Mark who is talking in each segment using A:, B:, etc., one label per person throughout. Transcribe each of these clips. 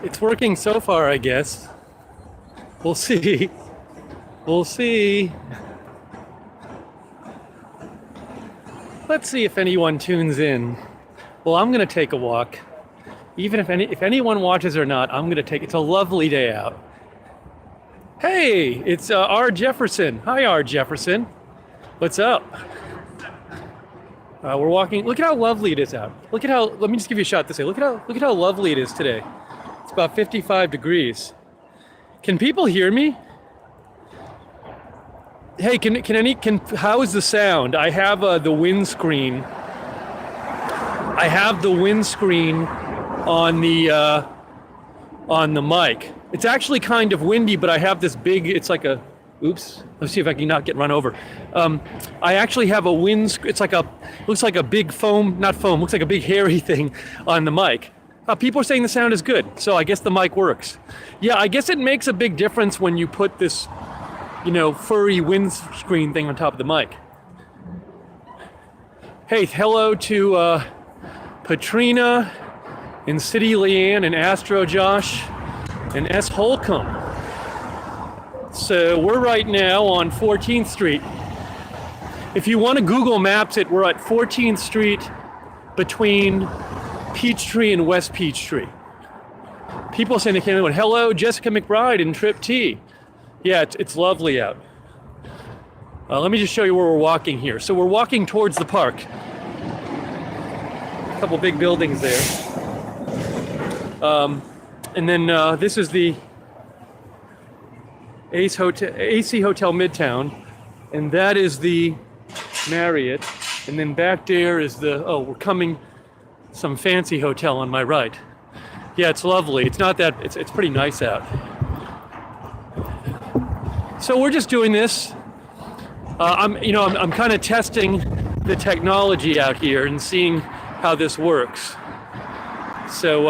A: It's working so far, I guess. We'll see. We'll see. Let's see if anyone tunes in. Well, I'm gonna take a walk. Even if anyone watches or not, I'm gonna take. It's a lovely day out. Hey, it's R. Jefferson. Hi, R. Jefferson. What's up? We're walking. Look at how lovely it is out. Look at how. Let me just give you a shot this way. Look at how lovely it is today. It's about 55 degrees. Can people hear me? Hey, how is the sound? I have the windscreen. I have the windscreen on the mic. It's actually kind of windy, but I have this big. It's like a. Oops. Let's see if I can not get run over. I actually have a It's like looks like a big foam, not foam, looks like a big hairy thing on the mic. People are saying the sound is good, so I guess the mic works. Yeah, I guess it makes a big difference when you put this, furry windscreen thing on top of the mic. Hey, hello to Patrina and City Leanne and Astro Josh and S. Holcomb. So we're right now on 14th Street. If you want to Google Maps it, we're at 14th Street between Peachtree and West Peachtree. People saying they can't. Hello, Jessica McBride and Trip T. Yeah, it's lovely out. Let me just show you where we're walking here. So we're walking towards the park. A couple big buildings there. And then this is the AC Hotel Midtown, and that is the Marriott, and then back there is some fancy hotel on my right. Yeah, it's lovely. It's not that it's pretty nice out. So we're just doing this. I'm kind of testing the technology out here and seeing how this works. So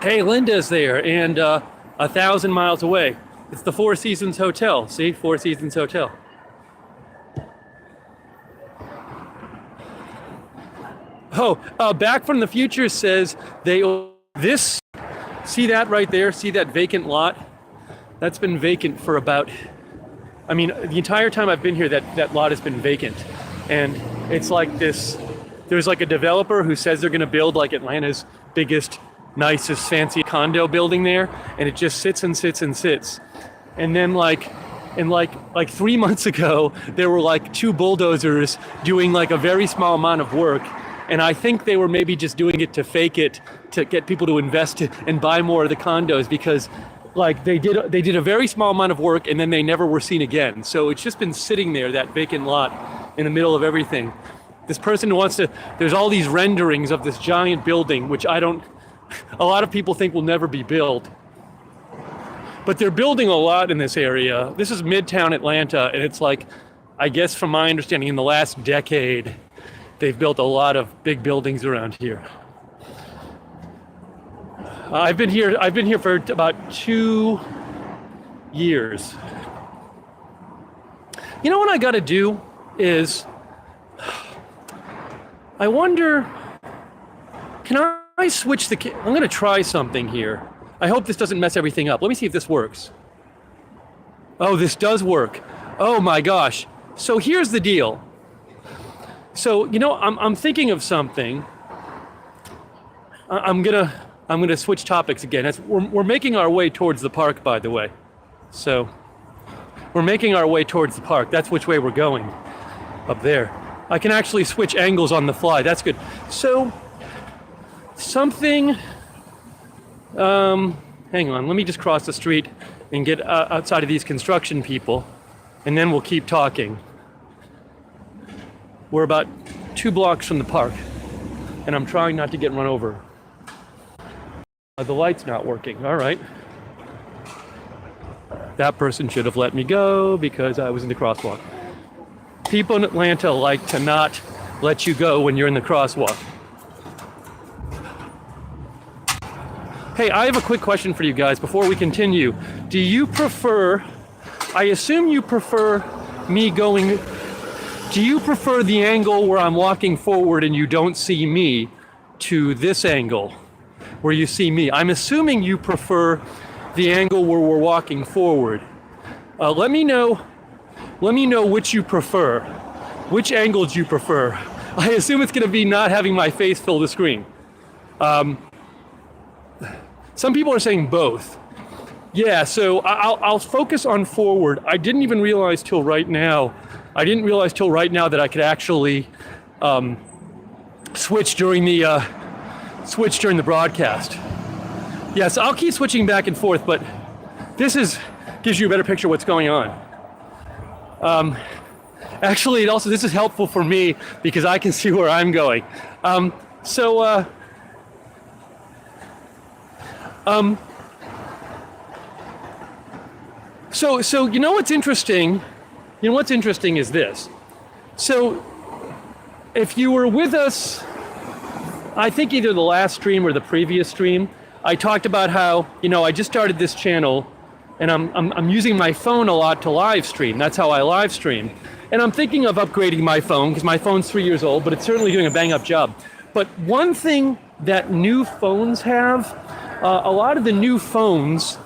A: hey, Linda's there, and 1,000 miles away. It's the Four Seasons Hotel. See, Four Seasons Hotel. Oh, Back from the Future says see that right there? See that vacant lot? That's been vacant for the entire time I've been here, that lot has been vacant. And it's like this, there's like a developer who says they're gonna build like Atlanta's biggest, nicest, fancy condo building there, and it just sits and sits and sits. And then like 3 months ago, there were like 2 bulldozers doing like a very small amount of work, and I think they were maybe just doing it to fake it, to get people to invest and buy more of the condos, because like they did a very small amount of work and then they never were seen again. So it's just been sitting there, that vacant lot in the middle of everything. This person there's all these renderings of this giant building, which a lot of people think will never be built. But they're building a lot in this area. This is Midtown Atlanta, and it's like, I guess from my understanding, in the last decade, they've built a lot of big buildings around here. I've been here for about 2 years. You know what I gotta do is, I wonder, can I switch I'm gonna try something here. I hope this doesn't mess everything up. Let me see if this works. Oh, this does work. Oh my gosh. So here's the deal. So, I'm thinking of something. I'm gonna switch topics again. We're making our way towards the park, by the way. So we're making our way towards the park. That's which way we're going, up there. I can actually switch angles on the fly. That's good. So something, hang on, let me just cross the street and get outside of these construction people, and then we'll keep talking. We're about 2 blocks from the park, and I'm trying not to get run over. The light's not working. All right. That person should have let me go because I was in the crosswalk. People in Atlanta like to not let you go when you're in the crosswalk. Hey, I have a quick question for you guys before we continue. Do you prefer, I assume you prefer me going, do you prefer the angle where I'm walking forward and you don't see me to this angle? where you see me. I'm assuming you prefer the angle where we're walking forward. Let me know which you prefer. Which angle do you prefer? I assume it's going to be not having my face fill the screen. Some people are saying both. Yeah, so I'll focus on forward. I didn't realize till right now that I could actually switch during the broadcast. Yes, I'll keep switching back and forth, but this gives you a better picture of what's going on. Actually, this is helpful for me because I can see where I'm going. So you know what's interesting? You know what's interesting is this. So if you were with us, I think either the last stream or the previous stream, I talked about how, I just started this channel and I'm using my phone a lot to live stream. That's how I live stream. And I'm thinking of upgrading my phone because my phone's 3 years old, but it's certainly doing a bang up job. But one thing that new phones have, a lot of the new phones,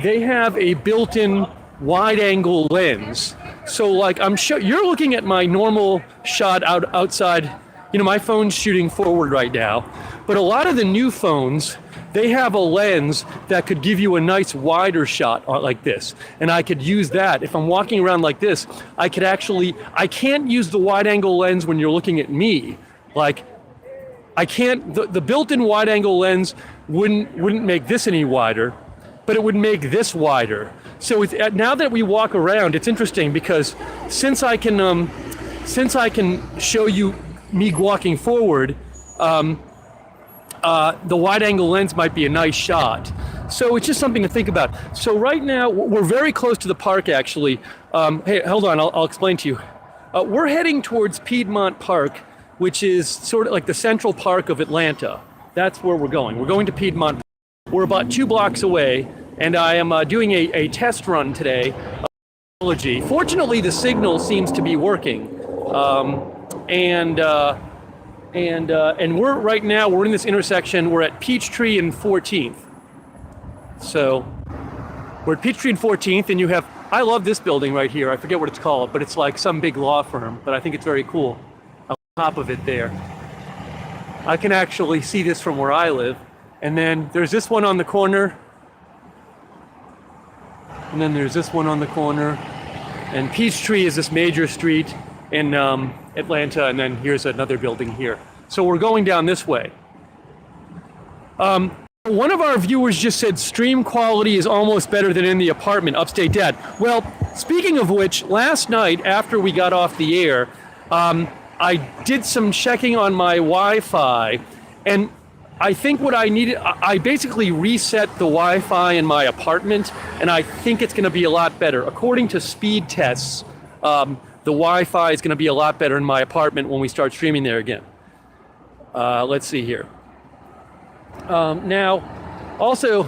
A: they have a built-in wide-angle lens. So like you're looking at my normal shot outside. My phone's shooting forward right now. But a lot of the new phones, they have a lens that could give you a nice wider shot like this. And I could use that. If I'm walking around like this, I can't use the wide-angle lens when you're looking at me. Like, I can't, the built-in wide-angle lens wouldn't make this any wider, but it would make this wider. So now that we walk around, it's interesting because since I can show you me walking forward, the wide-angle lens might be a nice shot. So it's just something to think about. So right now, we're very close to the park, actually. Hey, hold on, I'll explain to you. We're heading towards Piedmont Park, which is sort of like the central park of Atlanta. That's where we're going. We're going to Piedmont Park. We're about 2 blocks away, and I am doing a test run today of technology. Fortunately, the signal seems to be working. And we're right now, we're in this intersection. We're at Peachtree and 14th. So we're at Peachtree and 14th, and you have, I love this building right here. I forget what it's called, but it's like some big law firm, but I think it's very cool. On top of it there. I can actually see this from where I live. And then there's this one on the corner. And then there's this one on the corner. And Peachtree is this major street in Atlanta, and then here's another building here. So we're going down this way. One of our viewers just said stream quality is almost better than in the apartment, Upstate Dad. Well, speaking of which, last night after we got off the air, I did some checking on my Wi-Fi, and I think what I needed, I basically reset the Wi-Fi in my apartment, and I think it's going to be a lot better. According to speed tests, the Wi-Fi is going to be a lot better in my apartment when we start streaming there again. Let's see here. Now, also,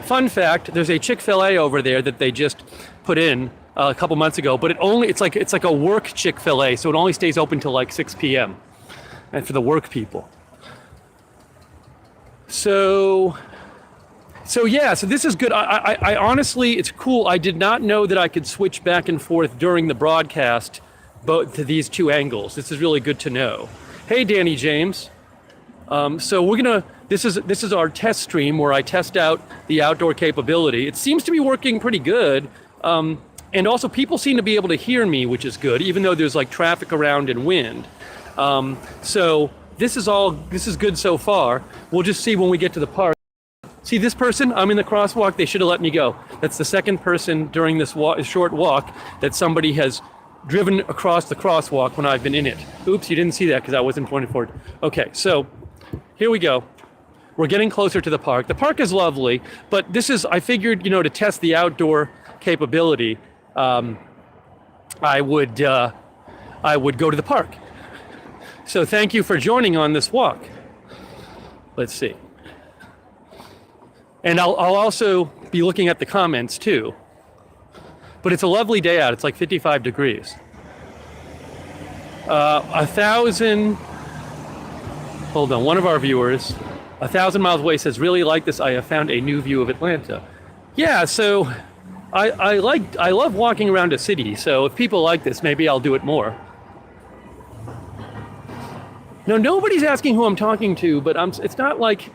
A: fun fact, there's a Chick-fil-A over there that they just put in a couple months ago, but it's like a work Chick-fil-A, so it only stays open till like 6 p.m. and for the work people. So yeah, so this is good. I honestly, it's cool. I did not know that I could switch back and forth during the broadcast both to these 2 angles. This is really good to know. Hey, Danny James. So we're gonna, this is our test stream where I test out the outdoor capability. It seems to be working pretty good. And also people seem to be able to hear me, which is good, even though there's like traffic around and wind. So this is good so far. We'll just see when we get to the park. See this person? I'm in the crosswalk. They should have let me go. That's the second person during this short walk that somebody has driven across the crosswalk when I've been in it. Oops, you didn't see that because I wasn't pointing forward. Okay, so here we go. We're getting closer to the park. The park is lovely, but this is, I figured, to test the outdoor capability, I would go to the park. So thank you for joining on this walk. Let's see. And I'll also be looking at the comments too. But it's a lovely day out. It's like 55 degrees. 1,000, hold on, one of our viewers, 1,000 miles away says, really like this. I have found a new view of Atlanta. Yeah, so I love walking around a city. So if people like this, maybe I'll do it more. No, nobody's asking who I'm talking to, but it's not like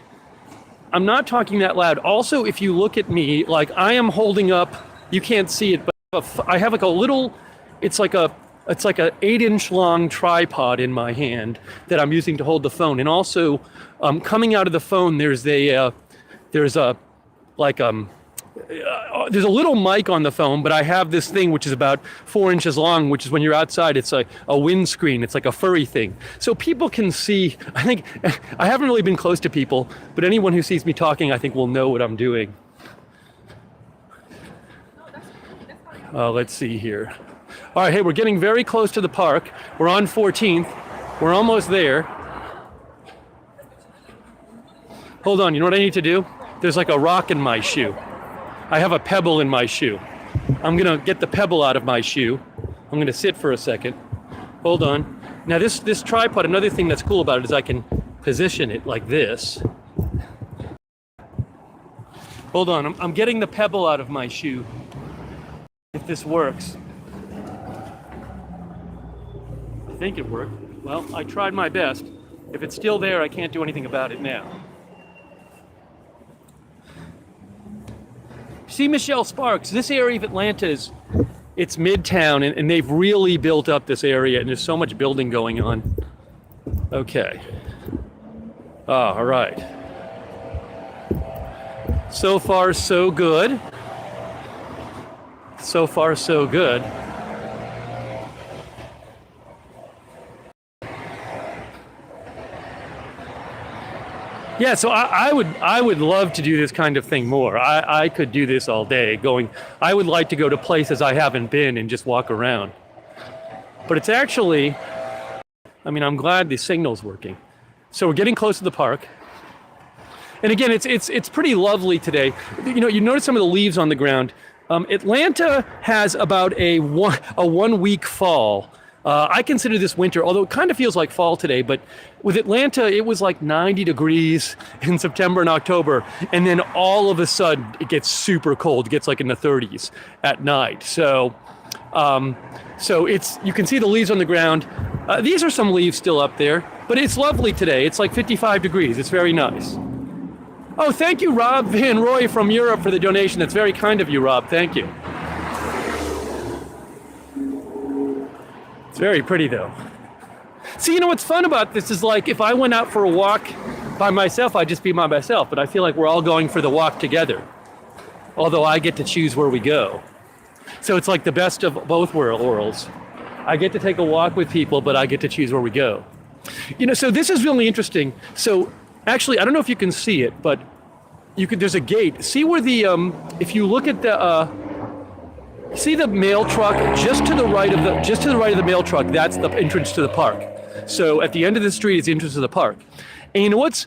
A: I'm not talking that loud. Also, if you look at me, like I am holding up, you can't see it, but I have like a little, it's like a 8-inch long tripod in my hand that I'm using to hold the phone. And also, coming out of the phone, there's a little mic on the phone, but I have this thing which is about 4 inches long, which is when you're outside, it's a windscreen. It's like a furry thing. So people can see, I think, I haven't really been close to people, but anyone who sees me talking, I think will know what I'm doing. Let's see here. All right, hey, we're getting very close to the park. We're on 14th. We're almost there. Hold on, you know what I need to do? There's like a rock in my shoe. I have a pebble in my shoe. I'm gonna get the pebble out of my shoe. I'm gonna sit for a second. Hold on. Now this tripod, another thing that's cool about it is I can position it like this. Hold on, I'm getting the pebble out of my shoe. If this works. I think it worked. Well, I tried my best. If it's still there, I can't do anything about it now. See Michelle Sparks, this area of Atlanta it's midtown and they've really built up this area and there's so much building going on. Okay. All right. So far, so good. So far, so good. Yeah, so I would love to do this kind of thing more. I could do this all day I would like to go to places I haven't been and just walk around. But it's actually, I'm glad the signal's working. So we're getting close to the park. And again, it's pretty lovely today. You notice some of the leaves on the ground. Atlanta has about a 1 week fall. I consider this winter, although it kind of feels like fall today, but with Atlanta, it was like 90 degrees in September and October, and then all of a sudden it gets super cold. It gets like in the 30s at night. So you can see the leaves on the ground. These are some leaves still up there, but it's lovely today. It's like 55 degrees. It's very nice. Oh, thank you, Rob Van Roy from Europe for the donation. That's very kind of you, Rob. Thank you. It's very pretty though. See, what's fun about this is like if I went out for a walk by myself, I'd just be by myself, but I feel like we're all going for the walk together. Although I get to choose where we go. So it's like the best of both worlds. I get to take a walk with people, but I get to choose where we go. So this is really interesting. So actually, I don't know if you can see it, but there's a gate. See where if you look at see the mail truck just to the right of the mail truck, that's the entrance to the park. So at the end of the street is the entrance to the park. And if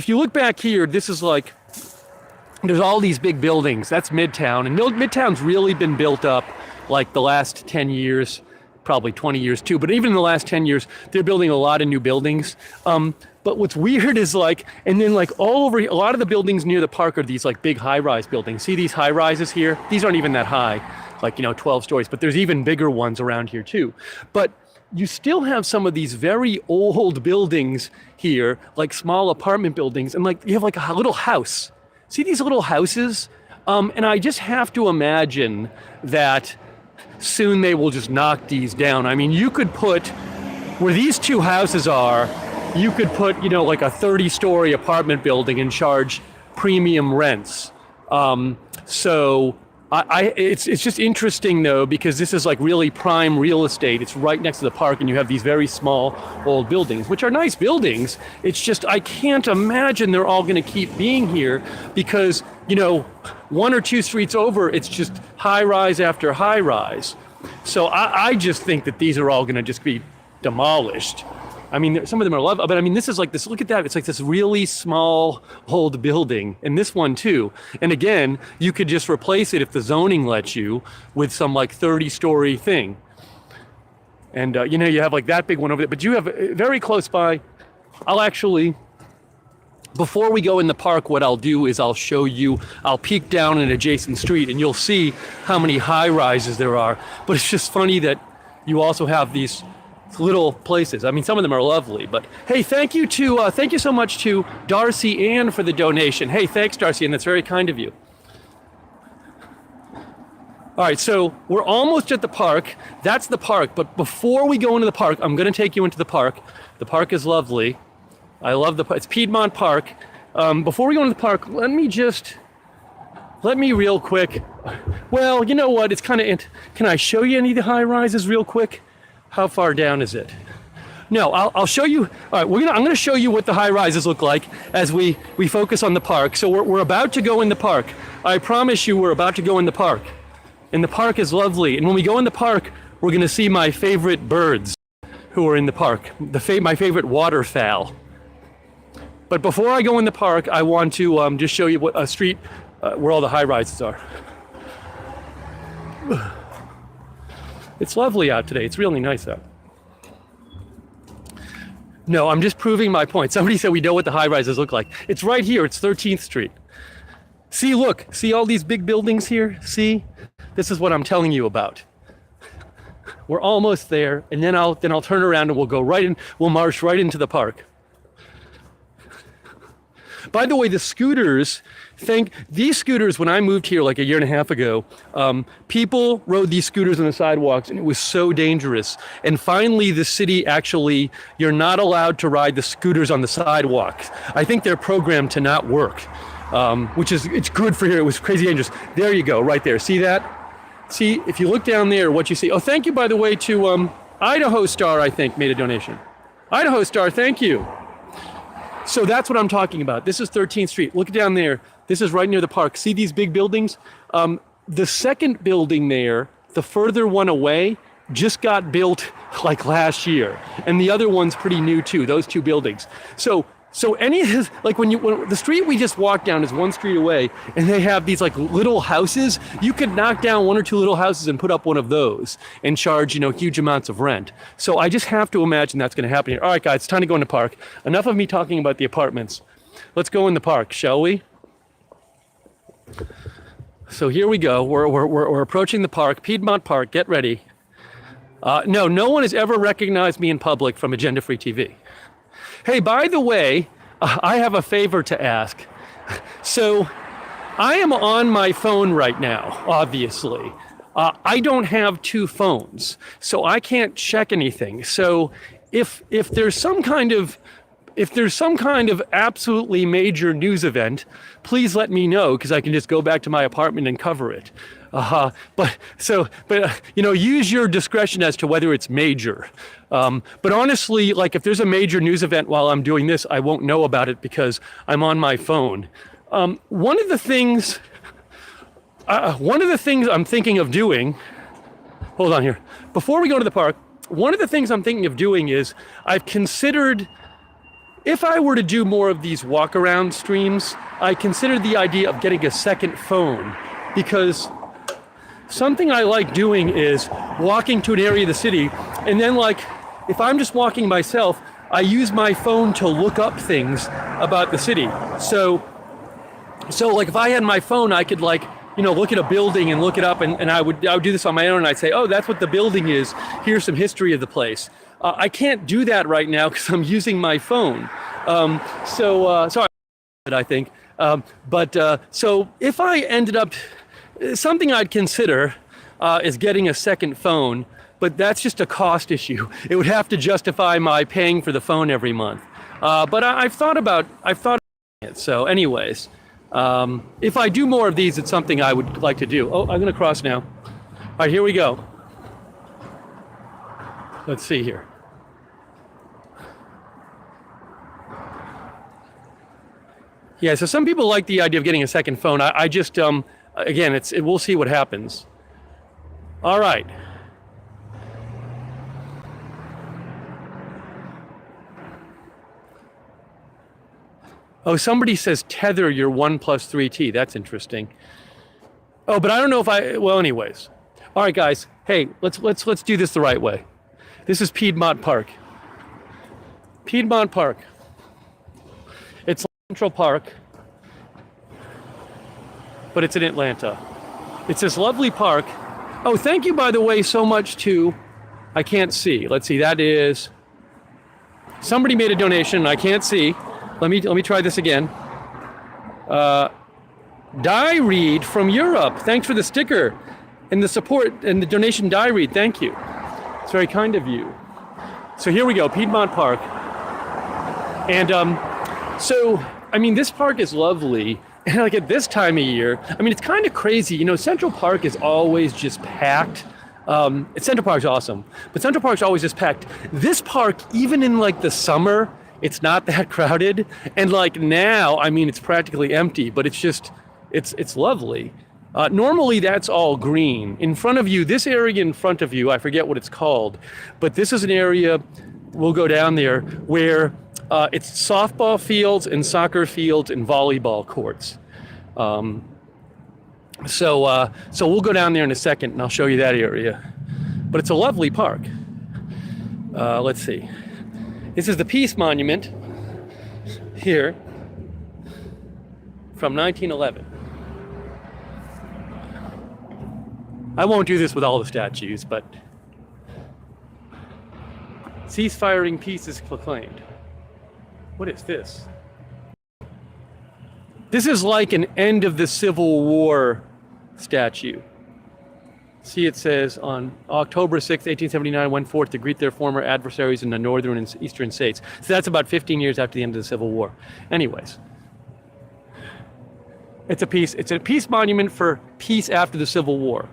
A: you look back here, this is like, there's all these big buildings. That's Midtown. And Midtown's really been built up like the last 10 years, probably 20 years too. But even in the last 10 years, they're building a lot of new buildings. But what's weird is and then all over, a lot of the buildings near the park are these big high-rise buildings. See these high-rises here? These aren't even that high, 12 stories, but there's even bigger ones around here too. But you still have some of these very old buildings here, like small apartment buildings, and you have a little house. See these little houses? And I just have to imagine that soon they will just knock these down. You could put, where these two houses are, you could put, a 30-story apartment building and charge premium rents. It's just interesting though, because this is really prime real estate. It's right next to the park and you have these very small old buildings, which are nice buildings. It's just, I can't imagine they're all gonna keep being here because, 1 or 2 streets over, it's just high rise after high rise. So I just think that these are all gonna just be demolished. Some of them are lovely, but this is this, look at that. It's this really small old building, and this one too. And again, you could just replace it if the zoning lets you with some 30-story thing. And you have that big one over there, but you have very close by. I'll actually Before we go in the park, what I'll do is I'll peek down an adjacent street and you'll see how many high rises there are. But it's just funny that you also have these little places. I mean, some of them are lovely, but hey, thank you so much to Darcy Ann for the donation. Hey, thanks, Darcy Ann, that's very kind of you. All right, so we're almost at the park. That's the park, but before we go into the park, I'm gonna take you into the park. The park is lovely. I love it's Piedmont Park. Before we go into the park, let me real quick. Well, you know what? It's kind of. Can I show you any of the high rises real quick? How far down is it? No, I'll show you. All right, I'm going to show you what the high rises look like as we focus on the park. So we're about to go in the park. I promise you, we're about to go in the park, and the park is lovely. And when we go in the park, we're going to see my favorite birds who are in the park. My favorite waterfowl. But before I go in the park, I want to just show you what a street where all the high rises are. It's lovely out today. It's really nice out. No, I'm just proving my point. Somebody said we know what the high rises look like. It's right here. It's 13th Street. See, look. See all these big buildings here? See? This is what I'm telling you about. We're almost there, and then I'll turn around and we'll go right in. We'll march right into the park. By the way, the scooters, these scooters, when I moved here like a year and a half ago, people rode these scooters on the sidewalks and it was so dangerous. And finally, the city actually, you're not allowed to ride the scooters on the sidewalks. I think they're programmed to not work, it's good for here. It was crazy dangerous. There you go, right there. See that? See, if you look down there, what you see. Oh, thank you, by the way, to Idaho Star, I think, made a donation. Idaho Star, thank you. So that's what I'm talking about. This is 13th Street. Look down there. This is right near the park. See these big buildings? The second building there, the further one away, just got built like last year. And the other one's pretty new too, those two buildings. So any of his, like when the street we just walked down is one street away and they have these like little houses, you could knock down one or two little houses and put up one of those and charge, huge amounts of rent. So I just have to imagine that's going to happen here. All right, guys, it's time to go in the park. Enough of me talking about the apartments. Let's go in the park, shall we? So here we go. We're approaching the park, Piedmont Park. Get ready. No one has ever recognized me in public from Agenda Free TV. Hey, by the way, I have a favor to ask. So I am on my phone right now, obviously. I don't have two phones, so I can't check anything. So if there's some kind of absolutely major news event, please let me know because I can just go back to my apartment and cover it. But use your discretion as to whether it's major. But honestly, like if there's a major news event while I'm doing this, I won't know about it because I'm on my phone. One of the things I'm thinking of doing, hold on here, before we go to the park, one of the things I'm thinking of doing is I've considered, if I were to do more of these walk around streams, I considered the idea of getting a second phone because something I like doing is walking to an area of the city and then like if I'm just walking myself, I use my phone to look up things about the city. So like if I had my phone, I could like, look at a building and look it up and I would do this on my own and I'd say, oh, that's what the building is. Here's some history of the place. I can't do that right now because I'm using my phone. Sorry, I think. So if I ended up, something I'd consider is getting a second phone, but that's just a cost issue. It would have to justify my paying for the phone every month. But I've thought about it. So anyways, if I do more of these, it's something I would like to do. Oh, I'm going to cross now. All right, here we go. Let's see here. Yeah, so some people like the idea of getting a second phone. I just, again, we'll see what happens. All right. Oh, somebody says tether your OnePlus 3T. That's interesting. Oh, but I don't know if well, anyways. All right, guys. Hey, let's do this the right way. This is Piedmont Park. Piedmont Park. It's Central Park, but it's in Atlanta. It's this lovely park. Oh, thank you, by the way, so much to, I can't see. Let's see, that is, somebody made a donation. I can't see. Let me try this again. Die Read from Europe. Thanks for the sticker and the support and the donation, Die Read. Thank you. It's very kind of you. So here we go, Piedmont Park. And so, I mean, this park is lovely. And like at this time of year, I mean, it's kind of crazy. You know, Central Park is always just packed. Central Park's awesome, but Central Park's always just packed. This park, even in like the summer, it's not that crowded. And like now, I mean, it's practically empty, but it's just, it's lovely. Normally that's all green. In front of you, this area in front of you, I forget what it's called, but this is an area, we'll go down there, where it's softball fields and soccer fields and volleyball courts. So we'll go down there in a second and I'll show you that area. But it's a lovely park. Let's see. This is the Peace Monument here from 1911. I won't do this with all the statues, but cease-firing, peace is proclaimed. What is this? This is like an end of the Civil War statue. See, it says on October 6, 1879, went forth to greet their former adversaries in the northern and eastern states. So that's about 15 years after the end of the Civil War. Anyways, it's a peace monument for peace after the Civil War.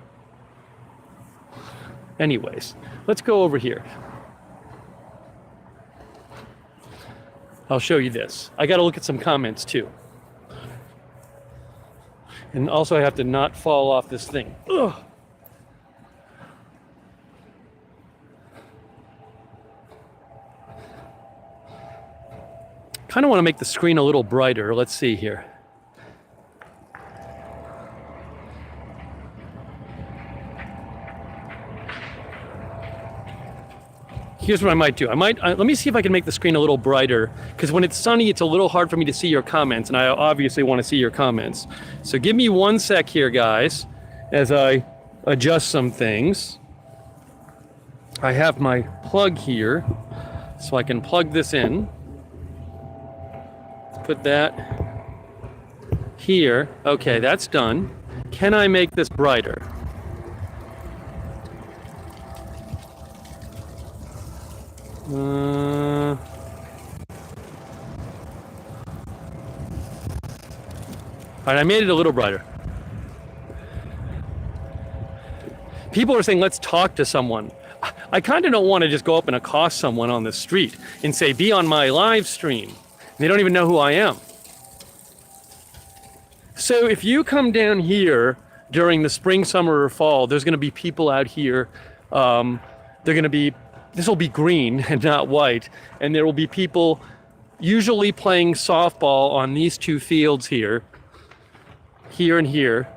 A: Anyways, let's go over here. I'll show you this. I got to look at some comments too. And also I have to not fall off this thing. Ugh. Kind of want to make the screen a little brighter. Let's see here. Here's what I might do. Let me see if I can make the screen a little brighter, because when it's sunny, it's a little hard for me to see your comments, and I obviously want to see your comments. So give me 1 sec here, guys, as I adjust some things. I have my plug here, so I can plug this in. Put that here. Okay, that's done. Can I make this brighter? All right, I made it a little brighter. People are saying, let's talk to someone. I kind of don't want to just go up and accost someone on the street and say, be on my live stream. They don't even know who I am. So if you come down here during the spring, summer, or fall, there's going to be people out here. This will be green and not white, and there will be people usually playing softball on these two fields here and here,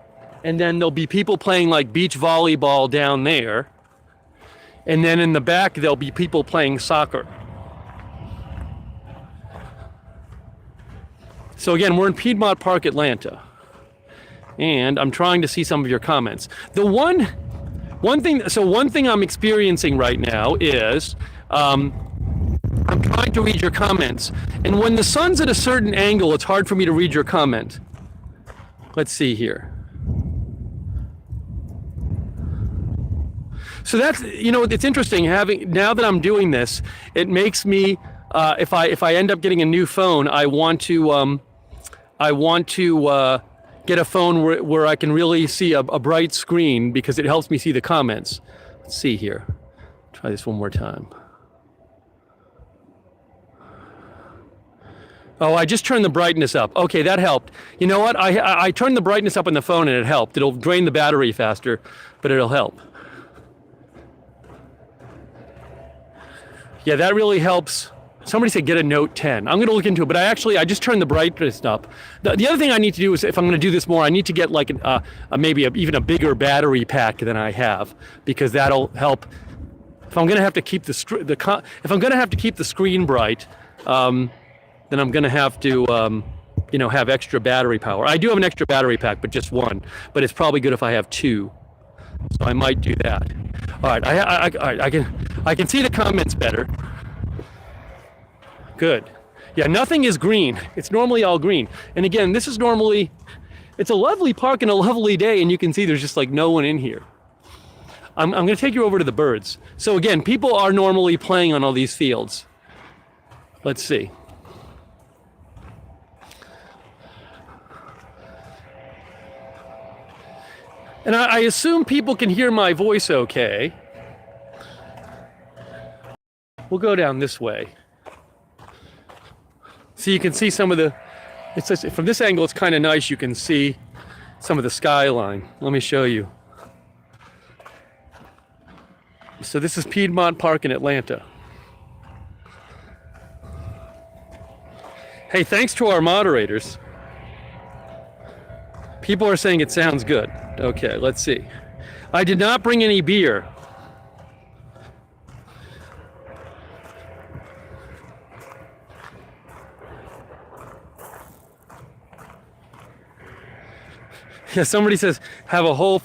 A: and then there'll be people playing like beach volleyball down there, and then in the back there'll be people playing soccer. So again, we're in Piedmont Park, Atlanta, and I'm trying to see some of your comments. One thing I'm experiencing right now is I'm trying to read your comments, and when the sun's at a certain angle, it's hard for me to read your comment. Let's see here. So that's, you know, it's interesting now that I'm doing this, it makes me if I end up getting a new phone, I want to get a phone where I can really see a bright screen, because it helps me see the comments. Let's see here. Try this one more time. Oh, I just turned the brightness up. Okay, that helped. You know what? I turned the brightness up on the phone and it helped. It'll drain the battery faster, but it'll help. Yeah, that really helps. Somebody said get a Note 10. I'm going to look into it, but I just turned the brightness up. The other thing I need to do is, if I'm going to do this more, I need to get like even a bigger battery pack than I have, because that'll help. If I'm going to have to keep the screen bright, then I'm going to have to have extra battery power. I do have an extra battery pack, but just one. But it's probably good if I have two. So I might do that. All right, I can see the comments better. Good. Yeah, nothing is green. It's normally all green. And again, this is normally, it's a lovely park and a lovely day, and you can see there's just like no one in here. I'm going to take you over to the birds. So again, people are normally playing on all these fields. Let's see. And I assume people can hear my voice okay. We'll go down this way. So you can see some of the, from this angle it's kind of nice, you can see some of the skyline. Let me show you. So this is Piedmont Park in Atlanta. Hey, thanks to our moderators. People are saying it sounds good. Okay, let's see. I did not bring any beer. Yeah, somebody says have a whole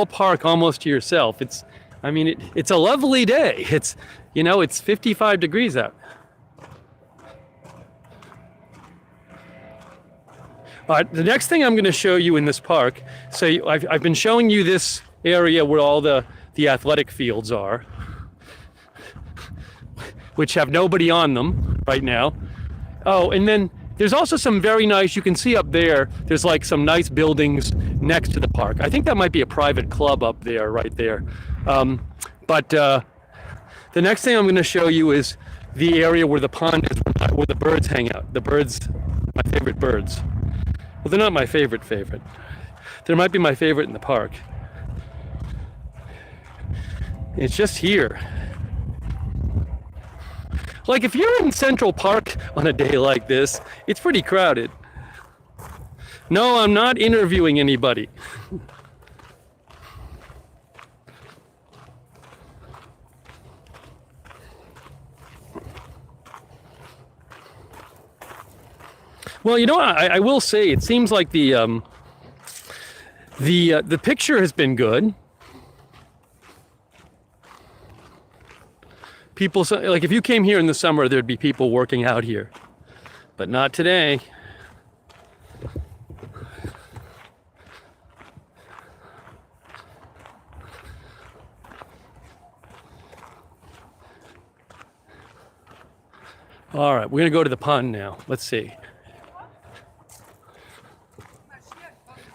A: park almost to yourself. It's a lovely day. It's 55 degrees out. All right, the next thing I'm going to show you in this park, so I've been showing you this area where all the athletic fields are, which have nobody on them right now. Oh, and then there's also some very nice, you can see up there, there's like some nice buildings next to the park. I think that might be a private club up there, right there. But the next thing I'm going to show you is the area where the pond is, where the birds hang out. The birds, my favorite birds. Well, they're not my favorite. They might be my favorite in the park. It's just here. Like if you're in Central Park on a day like this, it's pretty crowded. No, I'm not interviewing anybody. Well, I will say it seems like the picture has been good. People, like if you came here in the summer, there'd be people working out here, but not today. All right, we're gonna go to the pond now. Let's see.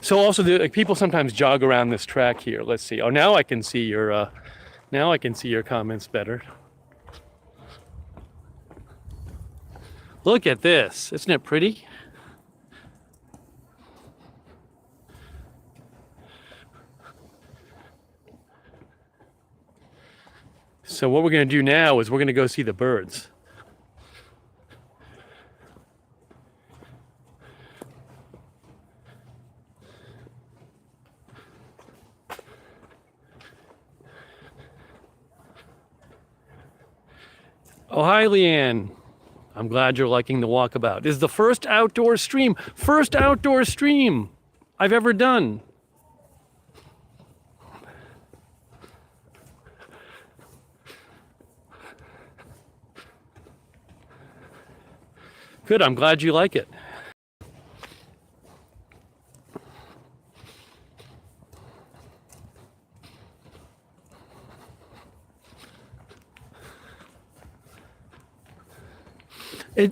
A: So also, people sometimes jog around this track here. Let's see. Oh, now I can see your comments better. Look at this. Isn't it pretty? So what we're going to do now is we're going to go see the birds. Oh, hi, Leanne. I'm glad you're liking the walkabout. This is the first outdoor stream I've ever done. Good, I'm glad you like it.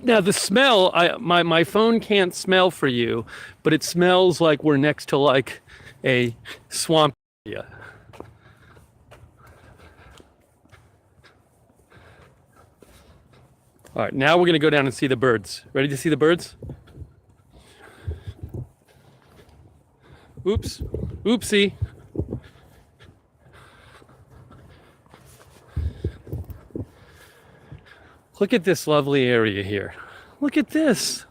A: Now the smell, my phone can't smell for you, but it smells like we're next to like a swamp area. All right, now we're gonna go down and see the birds. Ready to see the birds? Oops, oopsie. Look at this lovely area here. Look at this.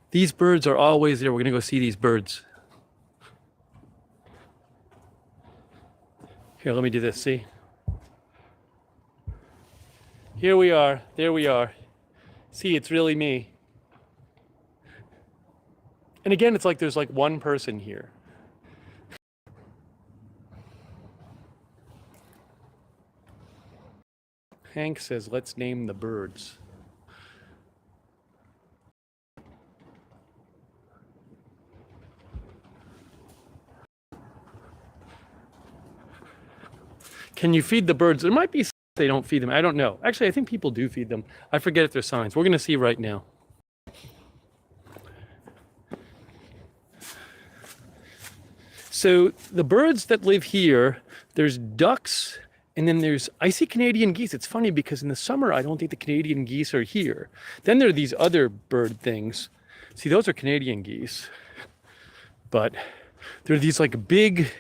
A: These birds are always there. We're going to go see these birds. Here, let me do this, see? Here we are. There we are. See, it's really me. And again, it's like there's like one person here. Hank says, let's name the birds. Can you feed the birds? There might be they don't feed them. I don't know. Actually, I think people do feed them. I forget if there's signs. We're going to see right now. So the birds that live here, there's ducks, and then I see Canadian geese. It's funny because in the summer, I don't think the Canadian geese are here. Then there are these other bird things. See, those are Canadian geese. But there are these like big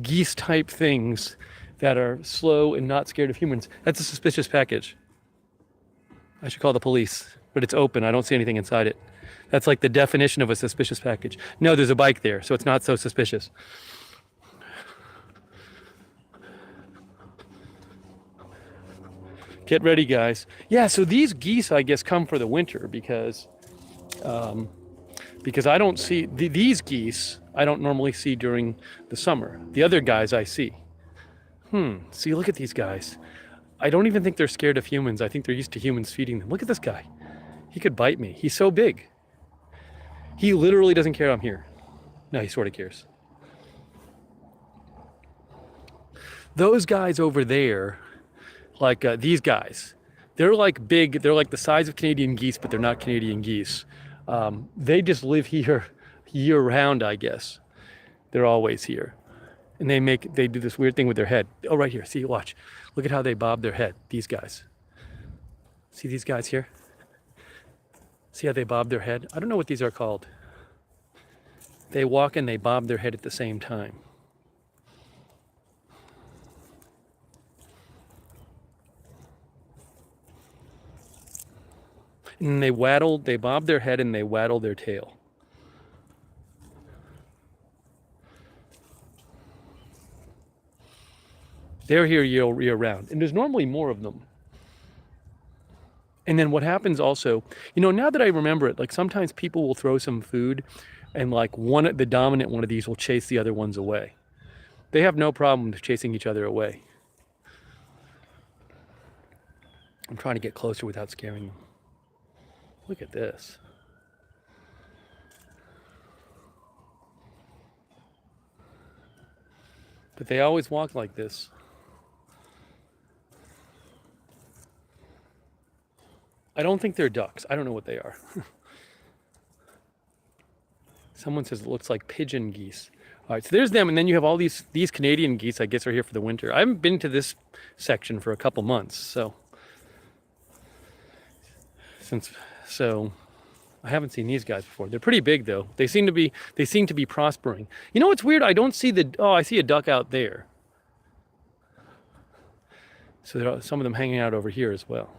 A: geese type things that are slow and not scared of humans. That's a suspicious package. I should call the police, but it's open. I don't see anything inside it. That's like the definition of a suspicious package. No, there's a bike there, so it's not so suspicious. Get ready, guys. Yeah, so these geese, I guess, come for the winter because I don't see these geese. I don't normally see during the summer. The other guys I see. See, look at these guys. I don't even think they're scared of humans. I think they're used to humans feeding them. Look at this guy. He could bite me. He's so big. He literally doesn't care I'm here. No, he sort of cares. Those guys over there, like these guys, they're like big. They're like the size of Canadian geese, but they're not Canadian geese. They just live here year round, I guess. They're always here. And they do this weird thing with their head. Oh, right here. See, watch. Look at how they bob their head. These guys. See these guys here? See how they bob their head? I don't know what these are called. They walk and they bob their head at the same time. And they bob their head and they waddle their tail. They're here year round, and there's normally more of them. And then what happens also, now that I remember it, like sometimes people will throw some food and like the dominant one of these will chase the other ones away. They have no problem chasing each other away. I'm trying to get closer without scaring them. Look at this. But they always walk like this. I don't think they're ducks. I don't know what they are. Someone says it looks like pigeon geese. All right, so there's them, and then you have all these Canadian geese, I guess, are here for the winter. I haven't been to this section for a couple months, so I haven't seen these guys before. They're pretty big, though. They seem to be prospering. You know what's weird? I don't see I see a duck out there. So there are some of them hanging out over here as well.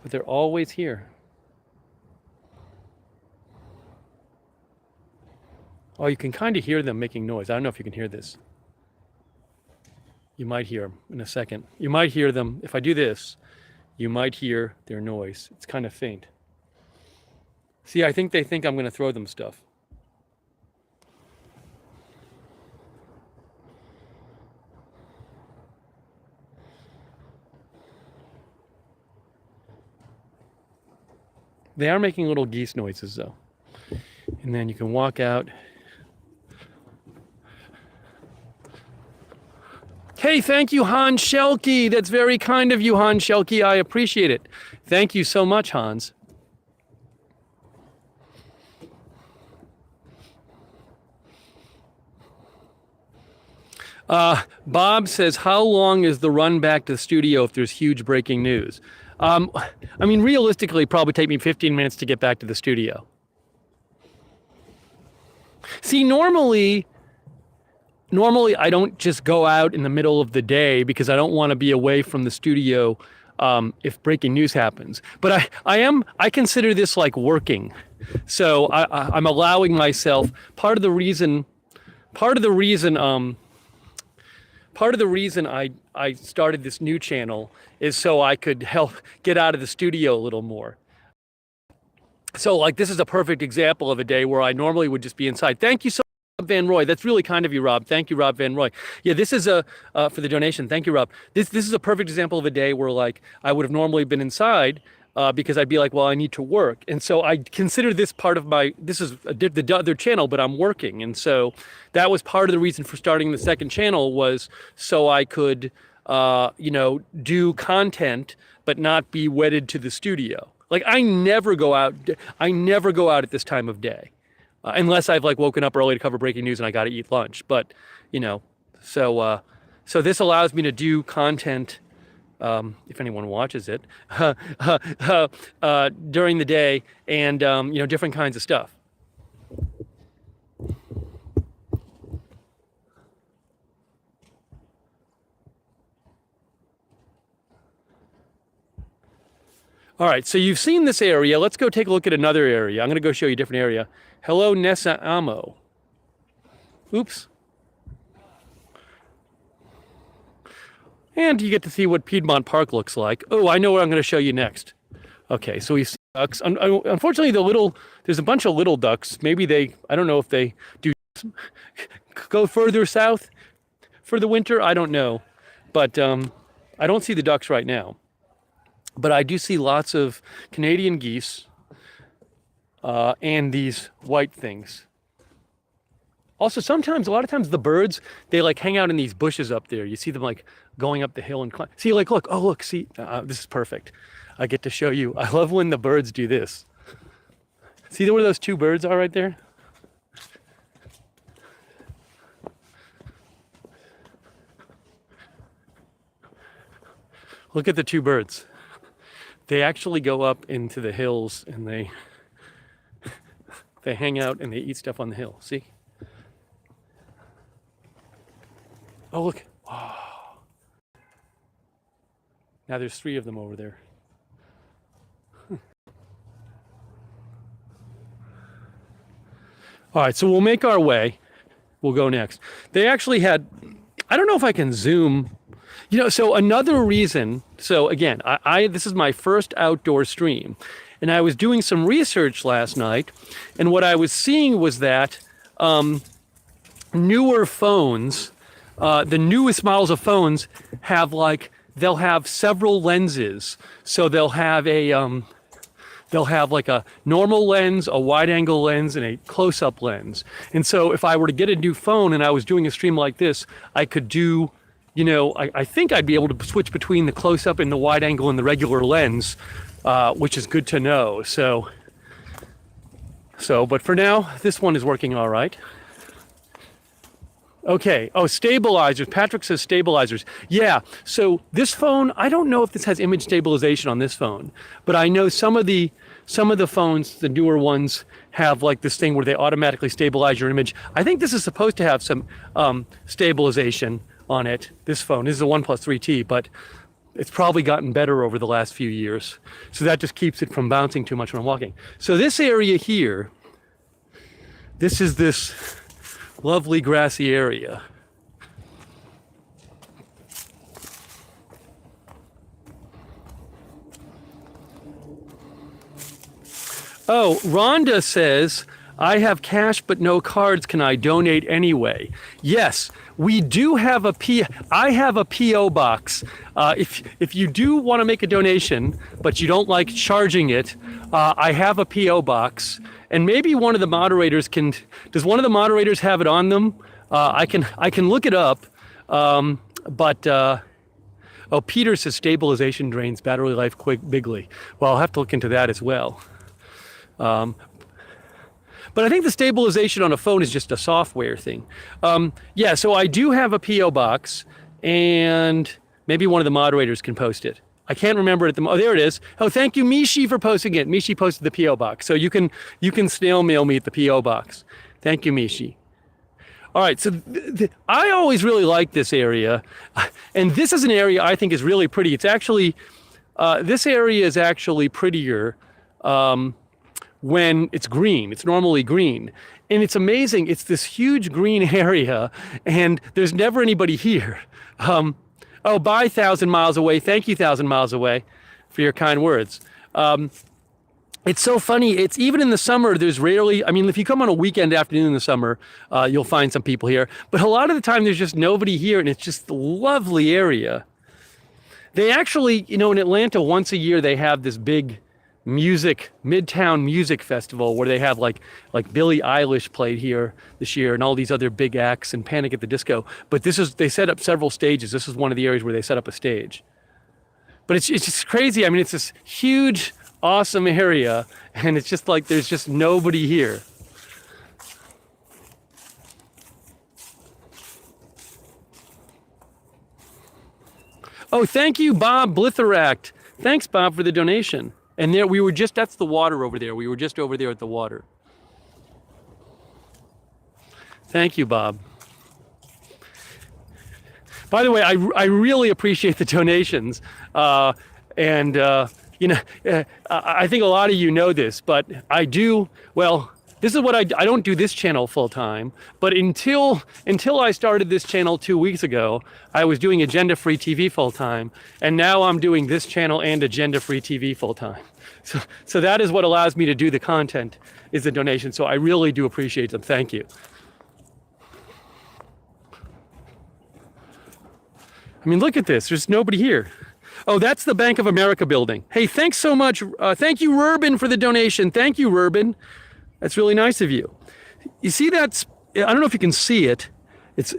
A: But they're always here. Oh, you can kind of hear them making noise. I don't know if you can hear this. You might hear them in a second. You might hear them. If I do this, you might hear their noise. It's kind of faint. See, I think they think I'm going to throw them stuff. They are making little geese noises, though. And then you can walk out. Hey, thank you, Hans Schelke. That's very kind of you, Hans Schelke. I appreciate it. Thank you so much, Hans. Bob says, how long is the run back to the studio if there's huge breaking news? I mean, realistically, it'd probably take me 15 minutes to get back to the studio. See, normally I don't just go out in the middle of the day because I don't want to be away from the studio if breaking news happens. But I consider this like working. So I'm allowing myself, part of the reason I started this new channel is so I could help get out of the studio a little more. So like this is a perfect example of a day where I normally would just be inside. Thank you so much, Van Roy. That's really kind of you, Rob. Thank you, Rob Van Roy. Yeah, this is a for the donation. Thank you, Rob. This is a perfect example of a day where like I would have normally been inside because I'd be like, well, I need to work, and so I consider this part of my. This is the other channel, but I'm working, and so that was part of the reason for starting the second channel was so I could, do content but not be wedded to the studio. Like I never go out. I never go out at this time of day, unless I've like woken up early to cover breaking news and I got to eat lunch. But you know, so this allows me to do content. If anyone watches it during the day, and different kinds of stuff. All right, so you've seen this area. Let's go take a look at another area. I'm going to go show you a different area. Hello, Nessa Amo. Oops. And you get to see what Piedmont Park looks like. Oh, I know what I'm going to show you next. Okay, so we see ducks. Unfortunately, there's a bunch of little ducks. Maybe I don't know if they do go further south for the winter. I don't know. But I don't see the ducks right now. But I do see lots of Canadian geese and these white things. Also, a lot of times the birds, they like hang out in these bushes up there. You see them like going up the hill and climb. See, like, look, see, this is perfect. I get to show you. I love when the birds do this. See where those two birds are right there? Look at the two birds. They actually go up into the hills and they hang out and they eat stuff on the hill. See? Oh, look. Oh. Now there's 3 of them over there. All right, so we'll make our way. We'll go next. They actually had, I don't know if I can zoom. So another reason, so again, this is my first outdoor stream, and I was doing some research last night, and what I was seeing was that newer phones, the newest models of phones they'll have several lenses. So they'll have like a normal lens, a wide angle lens, and a close-up lens. And so if I were to get a new phone and I was doing a stream like this, I could do, I think I'd be able to switch between the close-up and the wide angle and the regular lens, which is good to know. So, but for now, this one is working all right. Okay. Oh, stabilizers. Patrick says stabilizers. Yeah. So this phone, I don't know if this has image stabilization on this phone, but I know some of the phones, the newer ones, have like this thing where they automatically stabilize your image. I think this is supposed to have some stabilization on it. This phone, this is a OnePlus 3T, but it's probably gotten better over the last few years. So that just keeps it from bouncing too much when I'm walking. So this area here, this is this lovely grassy area. Oh, Rhonda says, I have cash but no cards. Can I donate anyway? Yes, we do have I have a P.O. box. If you do want to make a donation, but you don't like charging it, I have a P.O. box. And maybe one of the moderators does one of the moderators have it on them? I can look it up. Peter says stabilization drains battery life bigly. Well, I'll have to look into that as well. But I think the stabilization on a phone is just a software thing. Yeah, so I do have a P.O. box, and maybe one of the moderators can post it. I can't remember it. Oh, there it is. Oh, thank you, Mishi, for posting it. Mishi posted the P.O. box. So you can snail mail me at the P.O. box. Thank you, Mishi. All right, so I always really like this area. And this is an area I think is really pretty. It's actually, this area is actually prettier when it's green. It's normally green. And it's amazing. It's this huge green area, and there's never anybody here. Oh, bye, 1,000 miles away. Thank you, 1,000 miles away, for your kind words. It's so funny. It's even in the summer, there's rarely, I mean, if you come on a weekend afternoon in the summer, you'll find some people here. But a lot of the time, there's just nobody here, and it's just a lovely area. They actually, in Atlanta, once a year, they have this big Midtown music festival where they have like Billie Eilish played here this year and all these other big acts and Panic at the Disco. But they set up several stages. This is one of the areas where they set up a stage. But it's just crazy. I mean, it's this huge, awesome area, and it's just like there's just nobody here. Oh, thank you, Bob Blitheract. Thanks, Bob, for the donation. And there we were just, that's the water over there. We were just over there at the water. Thank you, Bob. By the way, I really appreciate the donations. I think a lot of you know this, but I do, well, this is what I don't do this channel full time, but until I started this channel 2 weeks ago, I was doing Agenda Free TV full time, and now I'm doing this channel and Agenda Free TV full time. So that is what allows me to do the content, is the donation. So I really do appreciate them. Thank you. I mean, look at this. There's nobody here. Oh, that's the Bank of America building. Hey, thanks so much. Thank you, Rurbin, for the donation. Thank you, Rurbin. That's really nice of you. You see that's, I don't know if you can see it.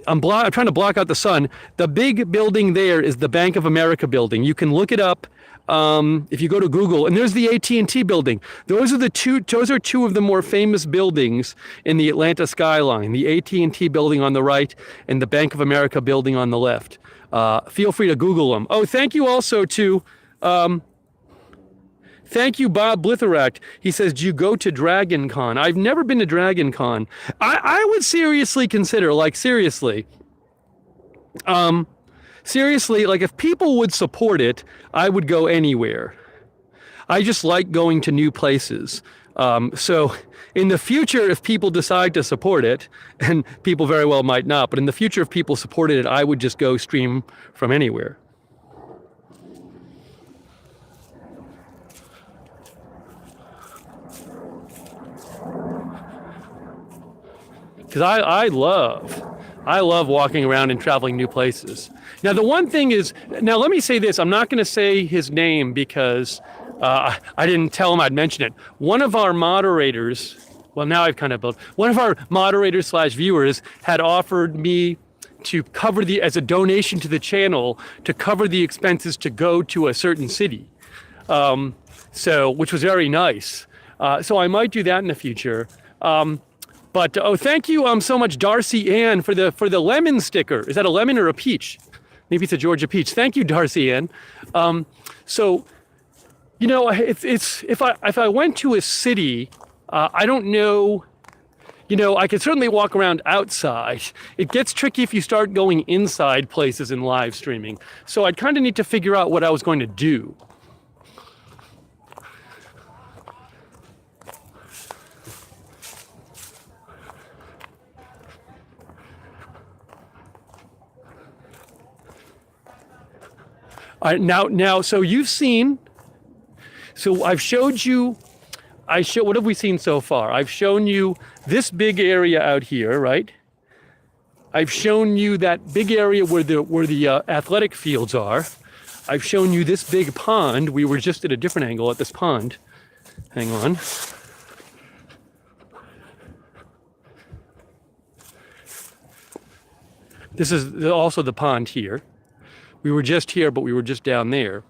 A: I'm trying to block out the sun. The big building there is the Bank of America building. You can look it up if you go to Google. And there's the AT&T building. Those are two of the more famous buildings in the Atlanta skyline. The AT&T building on the right and the Bank of America building on the left. Feel free to Google them. Oh, thank you also to, thank you, Bob Blitheract. He says, do you go to Dragon Con? I've never been to Dragon Con. I would seriously consider, seriously, like if people would support it, I would go anywhere. I just like going to new places. So in the future, if people decide to support it, and people very well might not, but in the future, if people supported it, I would just go stream from anywhere. Because I love walking around and traveling new places. Now, the one thing is, now let me say this, I'm not going to say his name because I didn't tell him I'd mention it. One of our moderators, well, now I've kind of built, one of our moderators / viewers had offered me to cover as a donation to the channel, to cover the expenses to go to a certain city. Which was very nice. So I might do that in the future. But thank you so much, Darcy Ann, for the lemon sticker. Is that a lemon or a peach? Maybe it's a Georgia peach. Thank you, Darcy Ann. If I went to a city, I don't know. I could certainly walk around outside. It gets tricky if you start going inside places in live streaming. So I'd kind of need to figure out what I was going to do. All right, now, so you've seen, so I've showed you, what have we seen so far? I've shown you this big area out here, right? I've shown you that big area where the athletic fields are. I've shown you this big pond. We were just at a different angle at this pond. Hang on. This is also the pond here. We were just here, but we were just down there.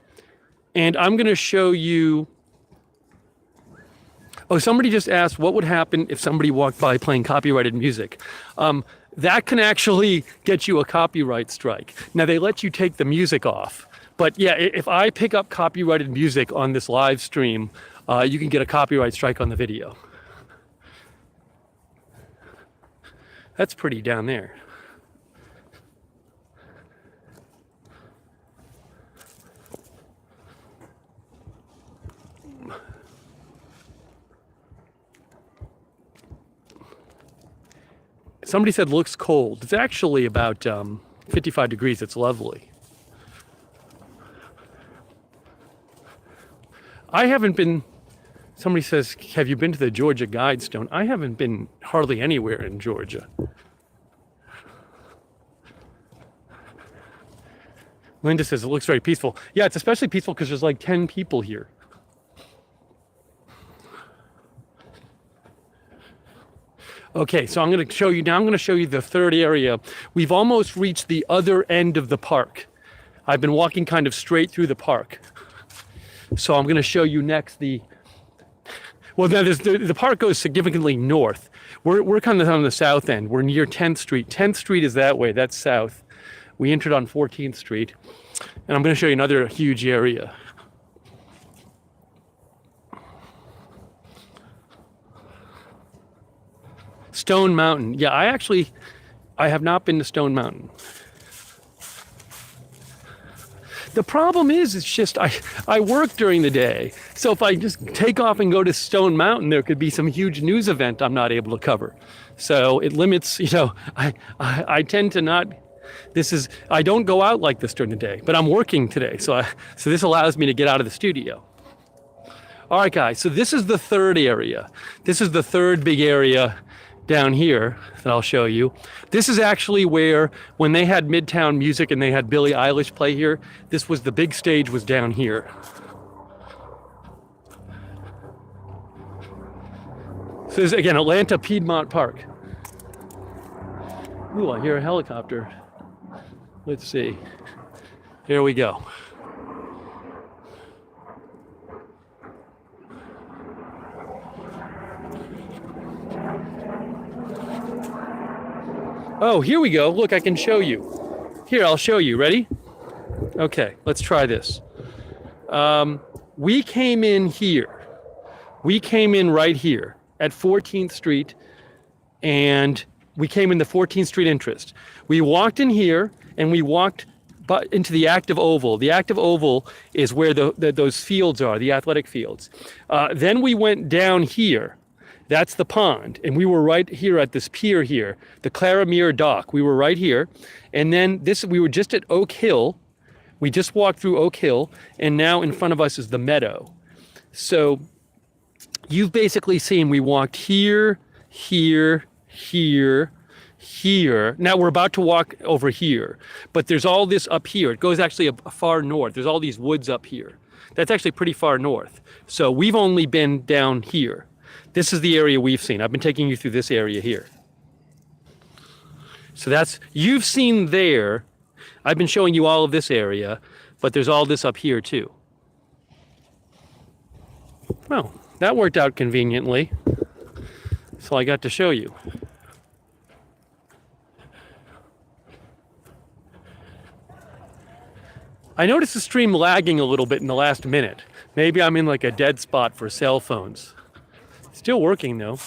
A: And I'm going to show you. Oh, somebody just asked what would happen if somebody walked by playing copyrighted music. That can actually get you a copyright strike. Now, they let you take the music off. But yeah, if I pick up copyrighted music on this live stream, you can get a copyright strike on the video. That's pretty down there. Somebody said looks cold. It's actually about 55 degrees. It's lovely. I haven't been Somebody says, have you been to the Georgia Guidestone? I haven't been hardly anywhere in Georgia. Linda says, it looks very peaceful. Yeah, it's especially peaceful because there's like 10 people here. Okay, so I'm going to show you, now I'm going to show you the third area. We've almost reached the other end of the park. I've been walking kind of straight through the park. So I'm going to show you next the park goes significantly north. We're kind of on the south end. We're near 10th Street. 10th Street is that way, that's south. We entered on 14th Street. And I'm going to show you another huge area. Stone Mountain. Yeah, I have not been to Stone Mountain. The problem is, it's just, I work during the day. So if I just take off and go to Stone Mountain, there could be some huge news event I'm not able to cover. So it limits, I tend to not, I don't go out like this during the day, but I'm working today. So this allows me to get out of the studio. All right, guys, so this is the third area. This is the third big area down here that I'll show you. This is actually where, when they had Midtown Music and they had Billie Eilish play here, the big stage was down here. So this is, again, Atlanta Piedmont Park. Ooh, I hear a helicopter. Let's see. Here we go. Oh, here we go. Look, I can show you. Here, I'll show you. Ready? Okay, let's try this. We came in here. We came in right here at 14th Street, and we came in the 14th Street entrance. We walked in here, and we walked into the active oval. The active oval is where those fields are, the athletic fields. Then we went down here. That's the pond. And we were right here at this pier here, the Claramere Dock. We were right here. And then we were just at Oak Hill. We just walked through Oak Hill, and now in front of us is the meadow. So you've basically seen we walked here, here, here, here. Now we're about to walk over here, but there's all this up here. It goes actually far north. There's all these woods up here. That's actually pretty far north. So we've only been down here. This is the area we've seen. I've been taking you through this area here. So you've seen there. I've been showing you all of this area, but there's all this up here too. Well, that worked out conveniently. So I got to show you. I noticed the stream lagging a little bit in the last minute. Maybe I'm in like a dead spot for cell phones. Still working though.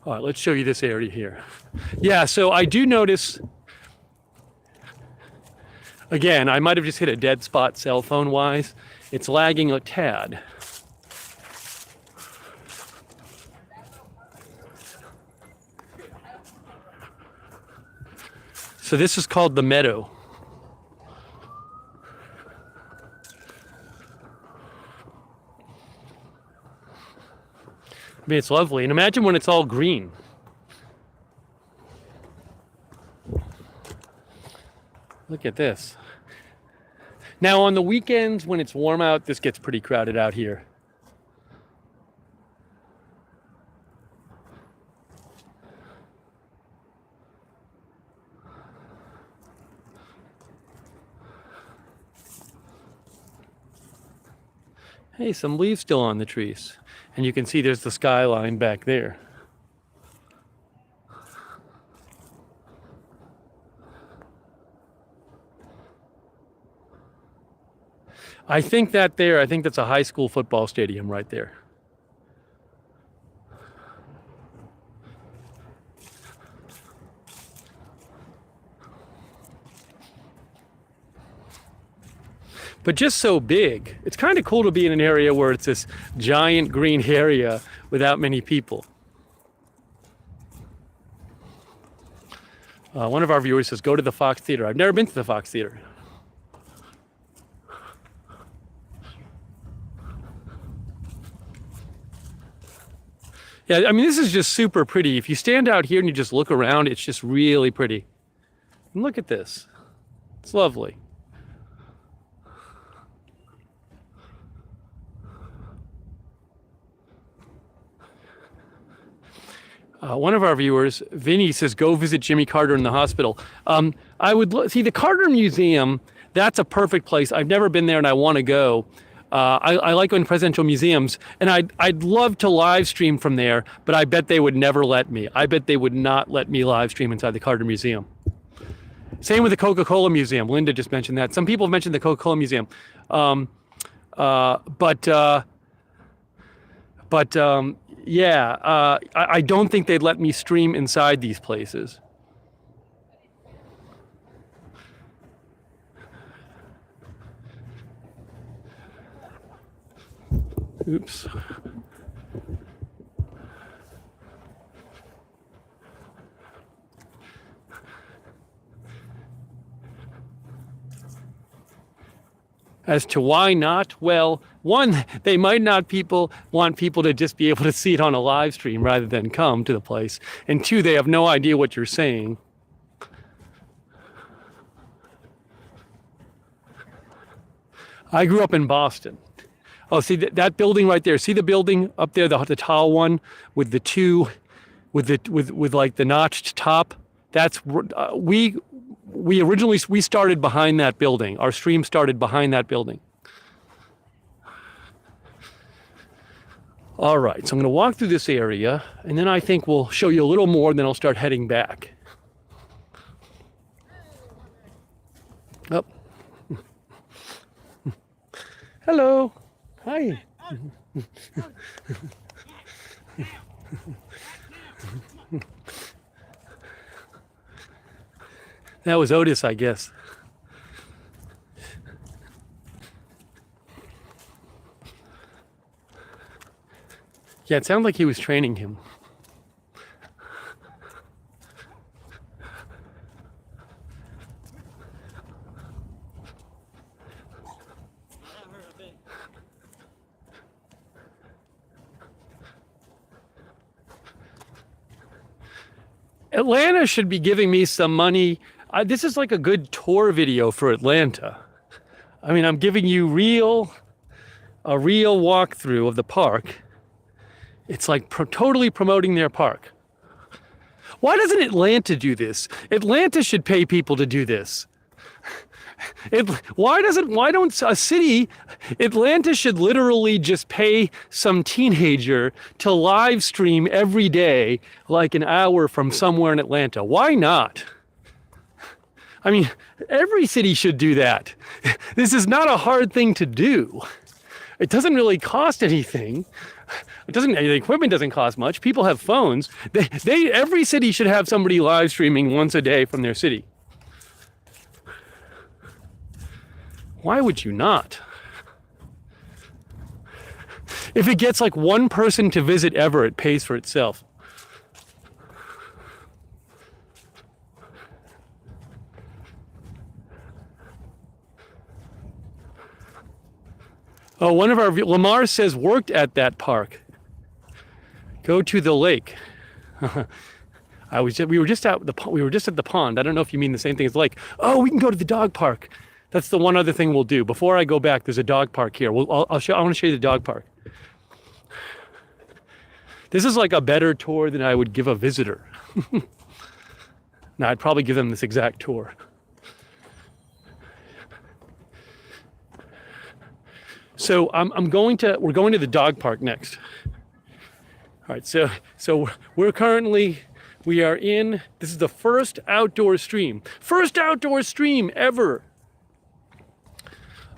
A: All right, let's show you this area here. Yeah, so I do notice, again, I might have just hit a dead spot cell phone wise. It's lagging a tad. So this is called the meadow. I mean, it's lovely. And imagine when it's all green. Look at this. Now on the weekends when it's warm out, this gets pretty crowded out here. Hey, some leaves still on the trees. And you can see there's the skyline back there. I think that's a high school football stadium right there. But just so big. It's kind of cool to be in an area where it's this giant green area without many people. One of our viewers says, go to the Fox Theater. I've never been to the Fox Theater. Yeah, I mean, this is just super pretty. If you stand out here and you just look around, it's just really pretty. And look at this. It's lovely. One of our viewers, Vinny, says, go visit Jimmy Carter in the hospital. I would see the Carter Museum. That's a perfect place. I've never been there and I want to go. I like going to presidential museums, and I'd love to live stream from there, but I bet they would never let me. I bet they would not let me live stream inside the Carter Museum. Same with the Coca-Cola Museum. Linda just mentioned that. Some people have mentioned the Coca-Cola Museum. Yeah, I don't think they'd let me stream inside these places. Oops. As to why not? Well, one, they might not want people to just be able to see it on a live stream rather than come to the place. And two, they have no idea what you're saying. I grew up in Boston. Oh, see that building right there. See the building up there, the tall one with the two, with like the notched top. That's we originally started behind that building. Our stream started behind that building. All right, so I'm going to walk through this area, and then I think we'll show you a little more, and then I'll start heading back. Oh. Hello. Hi. That was Otis, I guess. Yeah, it sounded like he was training him. Atlanta should be giving me some money. This is like a good tour video for Atlanta. I mean, I'm giving you a real walkthrough of the park. It's like totally promoting their park. Why doesn't Atlanta do this? Atlanta should pay people to do this. Why don't a city, Atlanta should literally just pay some teenager to live stream every day, like an hour from somewhere in Atlanta. Why not? I mean, every city should do that. This is not a hard thing to do. It doesn't really cost anything. The equipment doesn't cost much. People have phones. Every city should have somebody live streaming once a day from their city. Why would you not? If it gets like one person to visit ever, it pays for itself. Oh, one of our Lamar says worked at that park. Go to the lake. We were just at the pond. I don't know if you mean the same thing as the lake. Oh, we can go to the dog park. That's the one other thing we'll do. Before I go back, there's a dog park here. I want to show you the dog park. This is like a better tour than I would give a visitor. Now, I'd probably give them this exact tour. So we're going to the dog park next. All right, so we are in, this is the first outdoor stream ever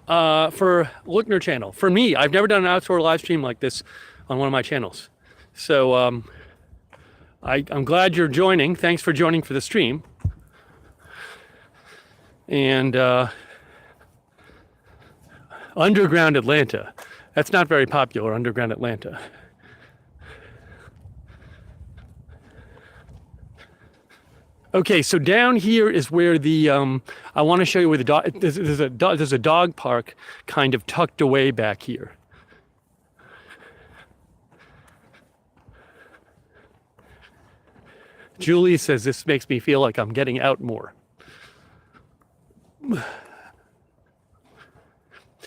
A: for Lookner channel. For me, I've never done an outdoor live stream like this on one of my channels. So I'm glad you're joining. Thanks for joining for the stream. And Underground Atlanta. That's not very popular, Underground Atlanta. Okay, so down here is where the I want to show you where the dog. There's a dog park kind of tucked away back here. Julie says this makes me feel like I'm getting out more.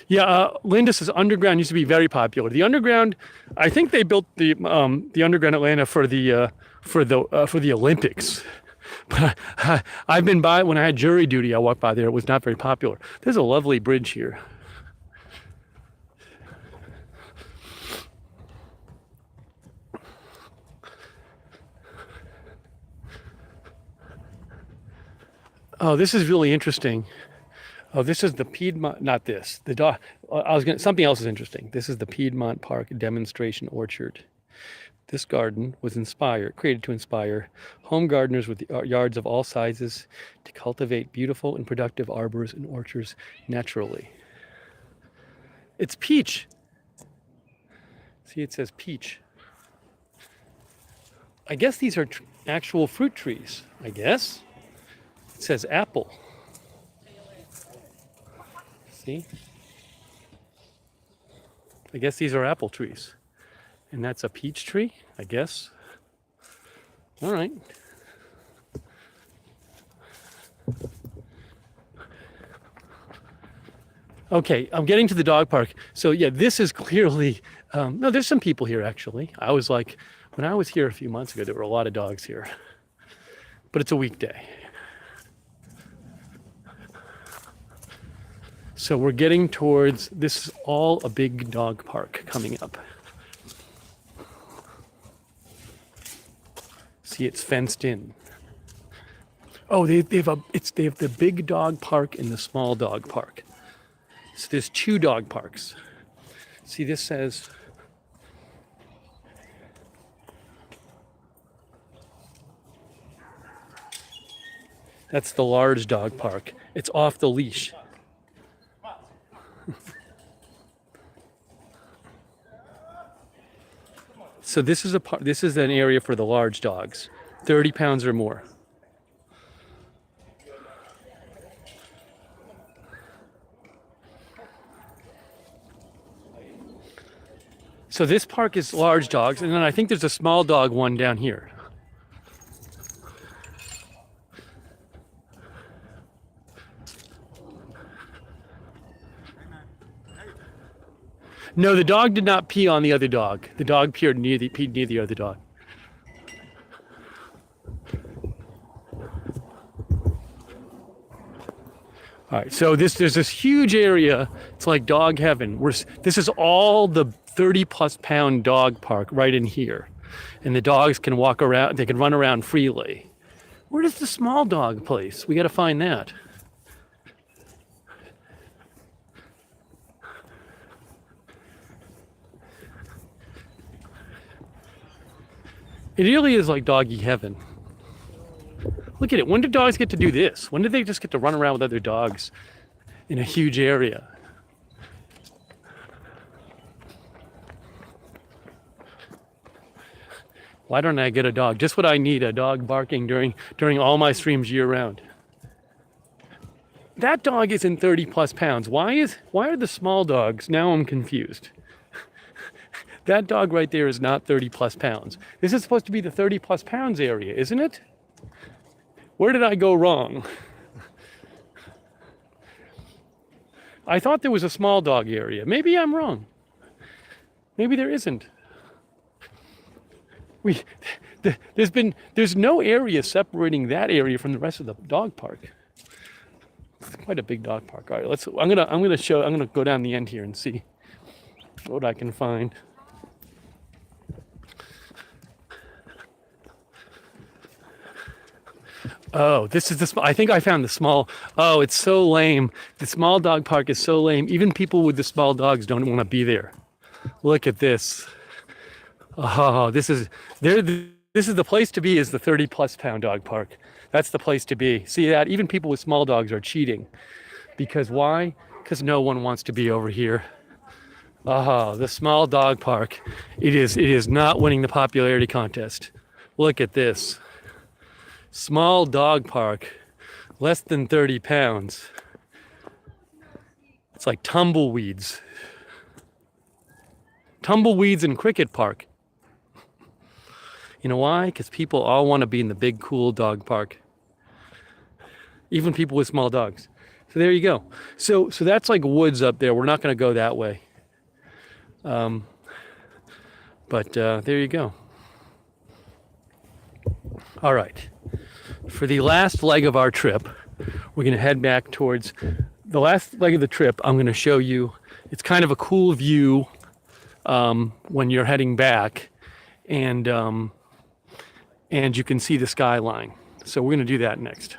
A: Yeah, Linda says underground used to be very popular. The underground, I think they built the underground Atlanta for the Olympics. But I've been by when I had jury duty. I walked by there. It was not very popular. There's a lovely bridge here. Oh, this is really interesting. Oh, this is the Piedmont, not this. The dog. Something else is interesting. This is the Piedmont Park demonstration orchard. This garden was created to inspire home gardeners with yards of all sizes to cultivate beautiful and productive arbors and orchards naturally. It's peach. See, it says peach. I guess these are actual fruit trees, I guess. It says apple. See? I guess these are apple trees. And that's a peach tree, I guess. All right. Okay, I'm getting to the dog park. So yeah, this is clearly, no, there's some people here actually. I was like, when I was here a few months ago, there were a lot of dogs here. But it's a weekday. So we're getting towards, this is all a big dog park coming up. See, it's fenced in. Oh, they have the big dog park and the small dog park. So there's 2 dog parks. See, this says, that's the large dog park. It's off the leash. So this is an area for the large dogs, 30 pounds or more. So this park is large dogs, and then I think there's a small dog one down here. No, the dog did not pee on the other dog. The dog peed near the other dog. All right, so there's this huge area. It's like dog heaven. This is all the 30+ pound dog park right in here. And the dogs can walk around, they can run around freely. Where is the small dog place? We got to find that. It really is like doggy heaven. Look at it. When did dogs get to do this? When did they just get to run around with other dogs in a huge area? Why don't I get a dog? Just what I need, a dog barking during all my streams year round. That dog isn't 30+ pounds. Why are the small dogs? Now I'm confused. That dog right there is not 30+ pounds. This is supposed to be the 30+ pounds area, isn't it? Where did I go wrong? I thought there was a small dog area. Maybe I'm wrong. Maybe there isn't. There's no area separating that area from the rest of the dog park. It's quite a big dog park. All right, I'm gonna go down the end here and see what I can find. Oh, this is I think I found the small. Oh, it's so lame. The small dog park is so lame. Even people with the small dogs don't want to be there. Look at this. Oh, this is the place to be, is the 30+ pound dog park. That's the place to be. See that? Even people with small dogs are cheating. Because why? Because no one wants to be over here. Oh, the small dog park. It is not winning the popularity contest. Look at this. Small dog park, less than 30 pounds. It's like tumbleweeds. Tumbleweeds in Cricket Park. You know why? Because people all want to be in the big, cool dog park. Even people with small dogs. So there you go. So that's like woods up there. We're not going to go that way. But there you go. All right. For the last leg of our trip, we're going to head back towards the last leg of the trip. I'm going to show you. It's kind of a cool view when you're heading back, and you can see the skyline. So we're going to do that next.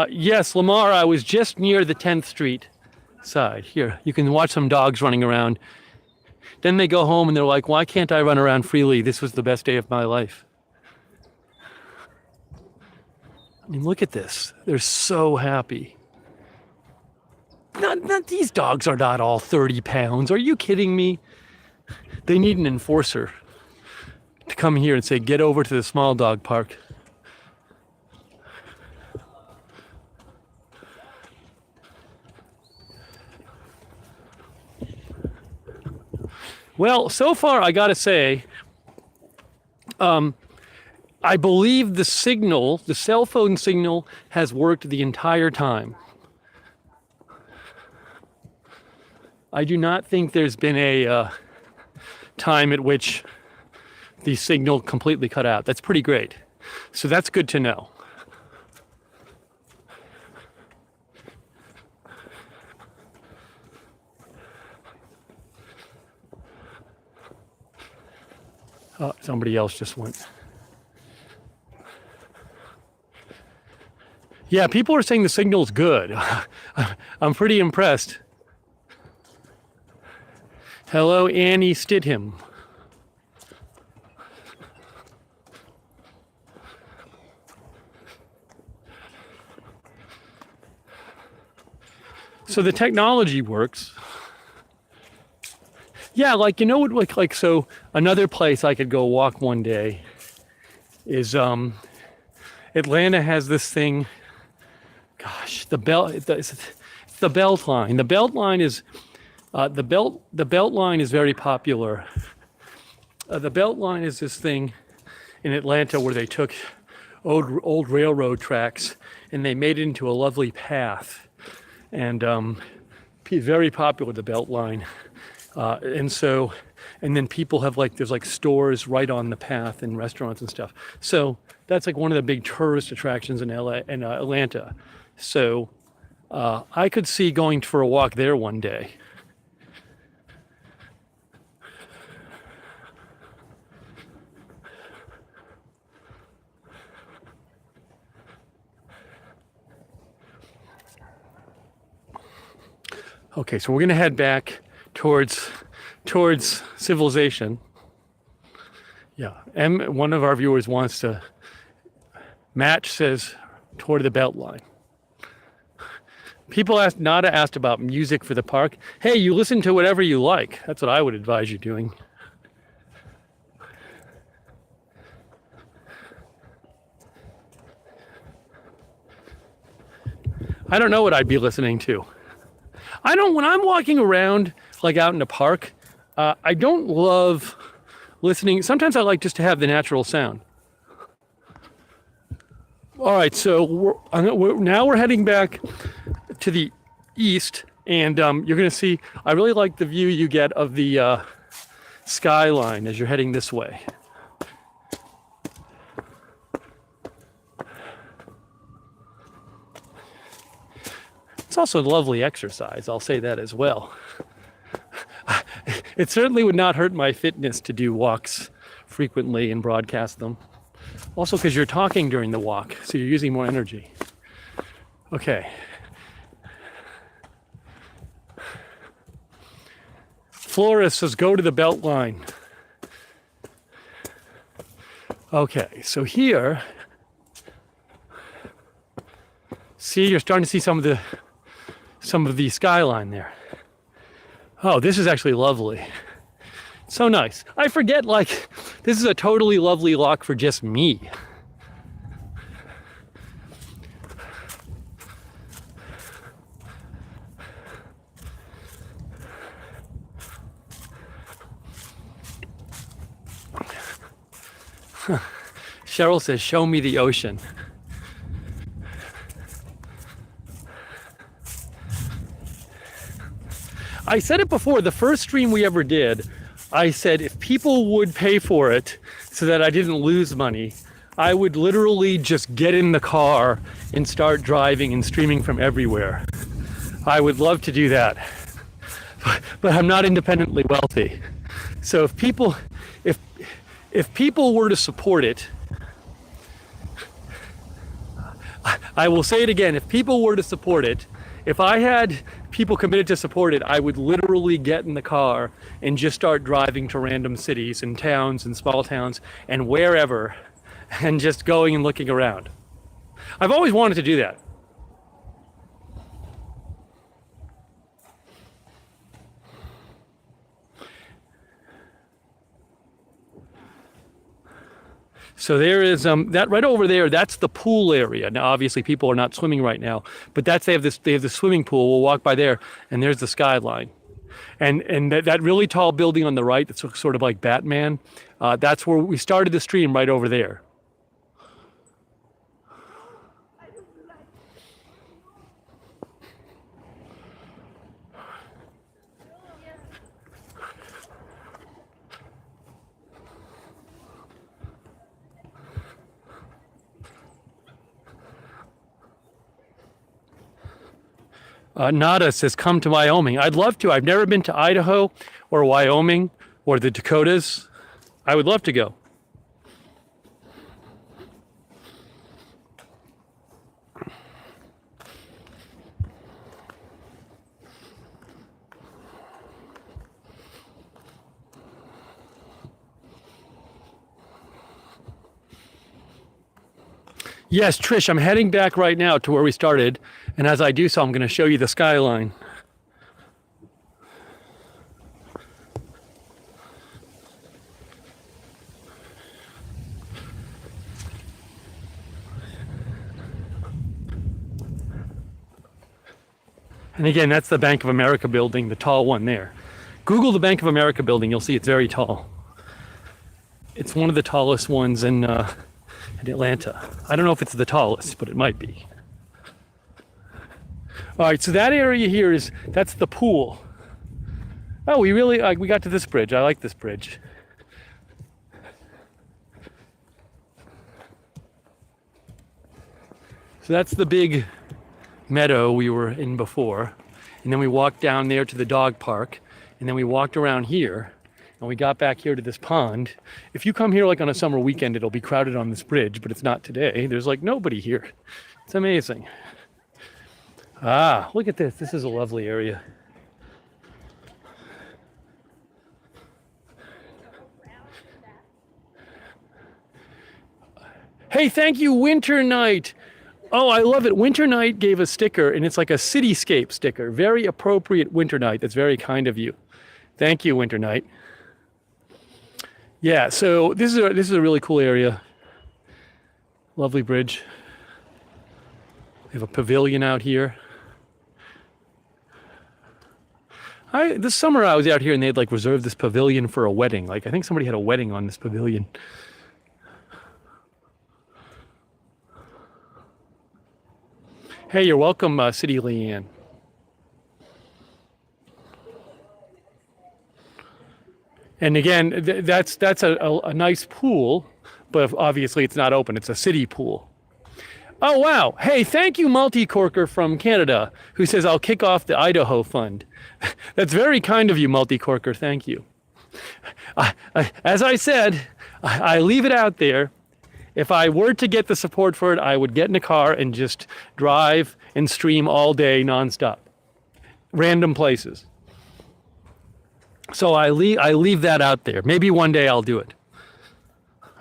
A: Yes, Lamar, I was just near the 10th Street side. Here, you can watch some dogs running around. Then they go home and they're like, why can't I run around freely? This was the best day of my life. I mean, look at this. They're so happy. Not these dogs are not all 30 pounds. Are you kidding me? They need an enforcer to come here and say, get over to the small dog park. Well, so far, I gotta say, I believe the signal, the cell phone signal, has worked the entire time. I do not think there's been a time at which the signal completely cut out. That's pretty great. So that's good to know. Oh, somebody else just went. Yeah, people are saying the signal's good. I'm pretty impressed. Hello, Annie Stidham. So the technology works. Yeah, like, you know what, like so another place I could go walk one day is Atlanta has this thing. Gosh, it's the Beltline. The Beltline is the Beltline is very popular. The Beltline is this thing in Atlanta where they took old railroad tracks and they made it into a lovely path, and very popular, the Beltline. And then people have there's stores right on the path and restaurants and stuff. So that's like one of the big tourist attractions in Atlanta. So I could see going for a walk there one day. Okay, so we're gonna head back towards civilization. Yeah, one of our viewers wants to match, says toward the Beltline. People Nada asked about music for the park. Hey, you listen to whatever you like. That's what I would advise you doing. I don't know what I'd be listening to. When I'm walking around, like out in the park, I don't love listening. Sometimes I like just to have the natural sound. All right, so we're heading back to the east, and you're going to see, I really like the view you get of the skyline as you're heading this way. It's also a lovely exercise, I'll say that as well. It certainly would not hurt my fitness to do walks frequently and broadcast them. Also because you're talking during the walk, so you're using more energy. Okay. Flores says go to the Beltline. Okay, so here, see, you're starting to see some of the some of the skyline there. Oh, this is actually lovely. So nice. I forget, like, this is a totally lovely lock for just me. Cheryl says, show me the ocean. I said it before, the first stream we ever did, I said if people would pay for it so that I didn't lose money, I would literally just get in the car and start driving and streaming from everywhere. I would love to do that, but I'm not independently wealthy. So if people were to support it, I will say it again, if people were to support it, if I had people committed to support it, I would literally get in the car and just start driving to random cities and towns and small towns and wherever, and just going and looking around. I've always wanted to do that. So there is that right over there. That's the pool area. Now, obviously, people are not swimming right now, but they have the swimming pool. We'll walk by there, and there's the skyline, and that really tall building on the right. That's sort of like Batman. That's where we started the stream, right over there. Nada says, come to Wyoming. I'd love to. I've never been to Idaho or Wyoming or the Dakotas. I would love to go. Yes, Trish, I'm heading back right now to where we started. And as I do so, I'm going to show you the skyline. And again, that's the Bank of America building, the tall one there. Google the Bank of America building, you'll see it's very tall. It's one of the tallest ones in Atlanta. I don't know if it's the tallest, but it might be. All right, so that area here that's the pool. Oh, we got to this bridge. I like this bridge. So that's the big meadow we were in before. And then we walked down there to the dog park. And then we walked around here. And we got back here to this pond. If you come here like on a summer weekend, it'll be crowded on this bridge, but it's not today. There's like nobody here. It's amazing. Ah, look at this. This is a lovely area. Hey, thank you, Winter Night. Oh, I love it. Winter Night gave a sticker, and it's like a cityscape sticker. Very appropriate, Winter Night. That's very kind of you. Thank you, Winter Night. Yeah, so this is a really cool area. Lovely bridge. We have a pavilion out here. This summer I was out here and they had like reserved this pavilion for a wedding. Like I think somebody had a wedding on this pavilion. Hey, you're welcome, City Leanne. And again, that's a nice pool, but obviously it's not open. It's a city pool. Oh, wow. Hey, thank you, Multi-Corker from Canada, who says, I'll kick off the Idaho Fund. That's very kind of you, Multi-Corker. Thank you. As I said, I leave it out there. If I were to get the support for it, I would get in a car and just drive and stream all day nonstop. Random places. So I leave that out there. Maybe one day I'll do it.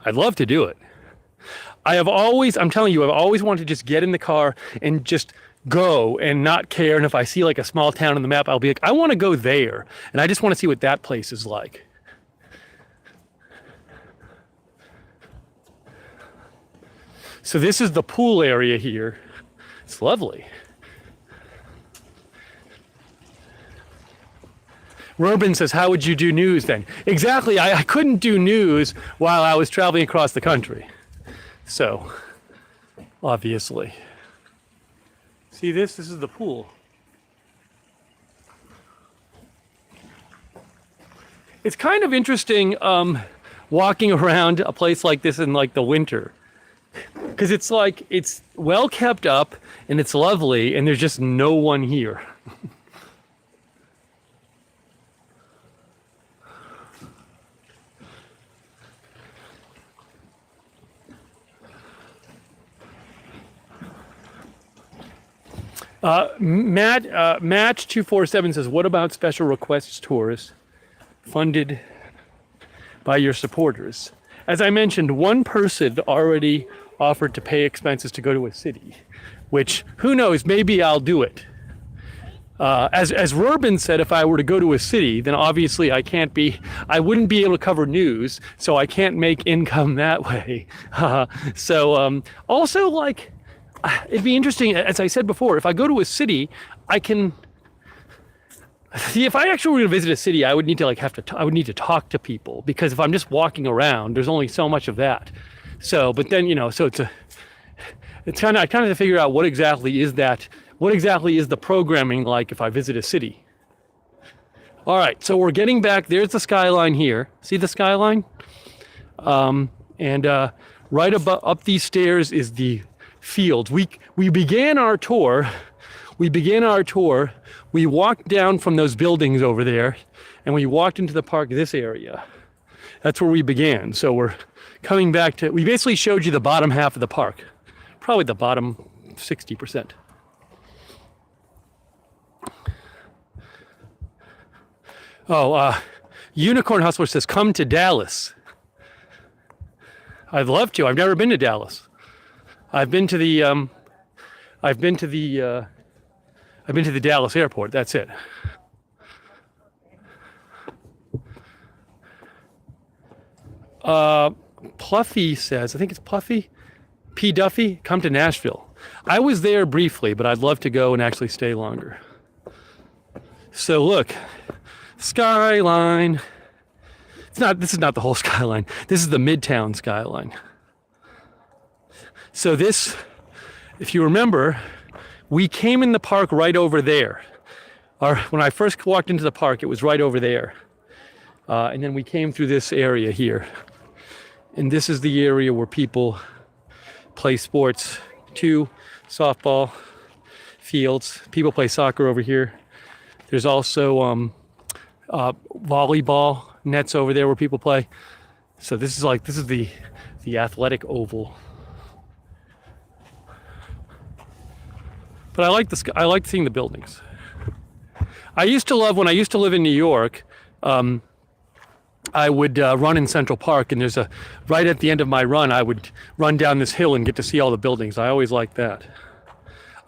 A: I'd love to do it. I'm telling you, I've always wanted to just get in the car and just go and not care. And if I see like a small town on the map, I'll be like, I want to go there. And I just want to see what that place is like. So this is the pool area here. It's lovely. Rubin says, how would you do news then? Exactly, I couldn't do news while I was traveling across the country. So, obviously. See this? This is the pool. It's kind of interesting walking around a place like this in like the winter. Because it's like, it's well kept up and it's lovely and there's just no one here. Match247 says, what about special requests tours funded by your supporters? As I mentioned, one person already offered to pay expenses to go to a city, which, who knows, maybe I'll do it. As Rubin said, if I were to go to a city, then obviously I wouldn't be able to cover news, so I can't make income that way. Also, like, it'd be interesting, as I said before, if I go to a city, I can see if I actually were to visit a city, I would need to I would need to talk to people, because if I'm just walking around, there's only so much of that. So, but then, so it's kind of, I kind of have to figure out what exactly is the programming like if I visit a city. All right, so we're getting back, there's the skyline here. See the skyline? Right up these stairs is the fields. We began our tour. We walked down from those buildings over there, and we walked into the park, this area. That's where we began. So we're coming back to, we basically showed you the bottom half of the park, probably the bottom 60%. Unicorn Hustler says, come to Dallas. I'd love to. I've never been to Dallas. I've been to the Dallas airport. That's it. Pluffy says, I think it's Pluffy, P. Duffy, come to Nashville. I was there briefly, but I'd love to go and actually stay longer. So look, skyline. This is not the whole skyline. This is the Midtown skyline. So this, if you remember, we came in the park right over there. When I first walked into the park, it was right over there. And then we came through this area here. And this is the area where people play sports too. Softball fields. People play soccer over here. There's also volleyball nets over there where people play. So this is the athletic oval. But I like seeing the buildings. When I used to live in New York, I would run in Central Park, and right at the end of my run, I would run down this hill and get to see all the buildings. I always liked that.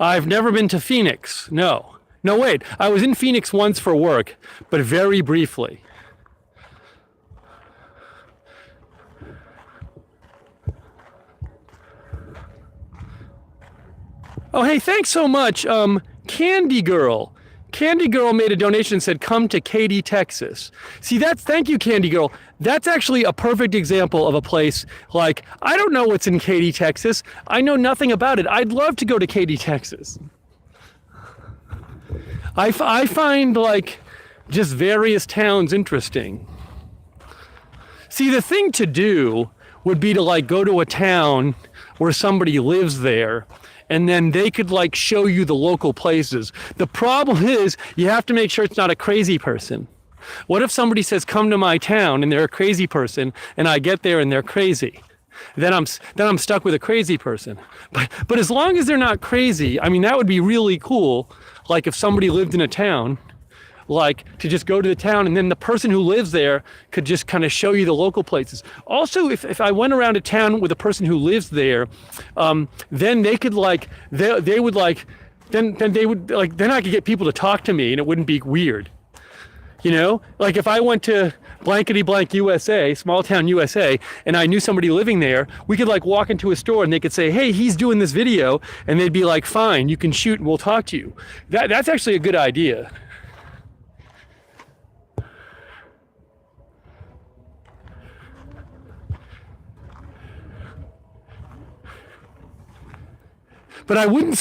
A: I've never been to Phoenix. No, wait. I was in Phoenix once for work, but very briefly. Oh, hey, thanks so much. Candy Girl made a donation and said, come to Katy, Texas. See, thank you, Candy Girl. That's actually a perfect example of a place like, I don't know what's in Katy, Texas. I know nothing about it. I'd love to go to Katy, Texas. I find like just various towns interesting. See, the thing to do would be to like go to a town where somebody lives there, and then they could like show you the local places. The problem is you have to make sure it's not a crazy person. What if somebody says, come to my town, and they're a crazy person, and I get there and they're crazy? Then I'm stuck with a crazy person. But as long as they're not crazy, I mean, that would be really cool. Like if somebody lived in a town like to just go to the town, and then the person who lives there could just kind of show you the local places. Also, if I went around a town with a person who lives there, then they could like, they would like, then they would like, then I could get people to talk to me and it wouldn't be weird. You know, like if I went to blankety blank USA, small town USA, and I knew somebody living there, we could like walk into a store and they could say, hey, he's doing this video, and they'd be like, fine, you can shoot and we'll talk to you. That's actually a good idea. But I wouldn't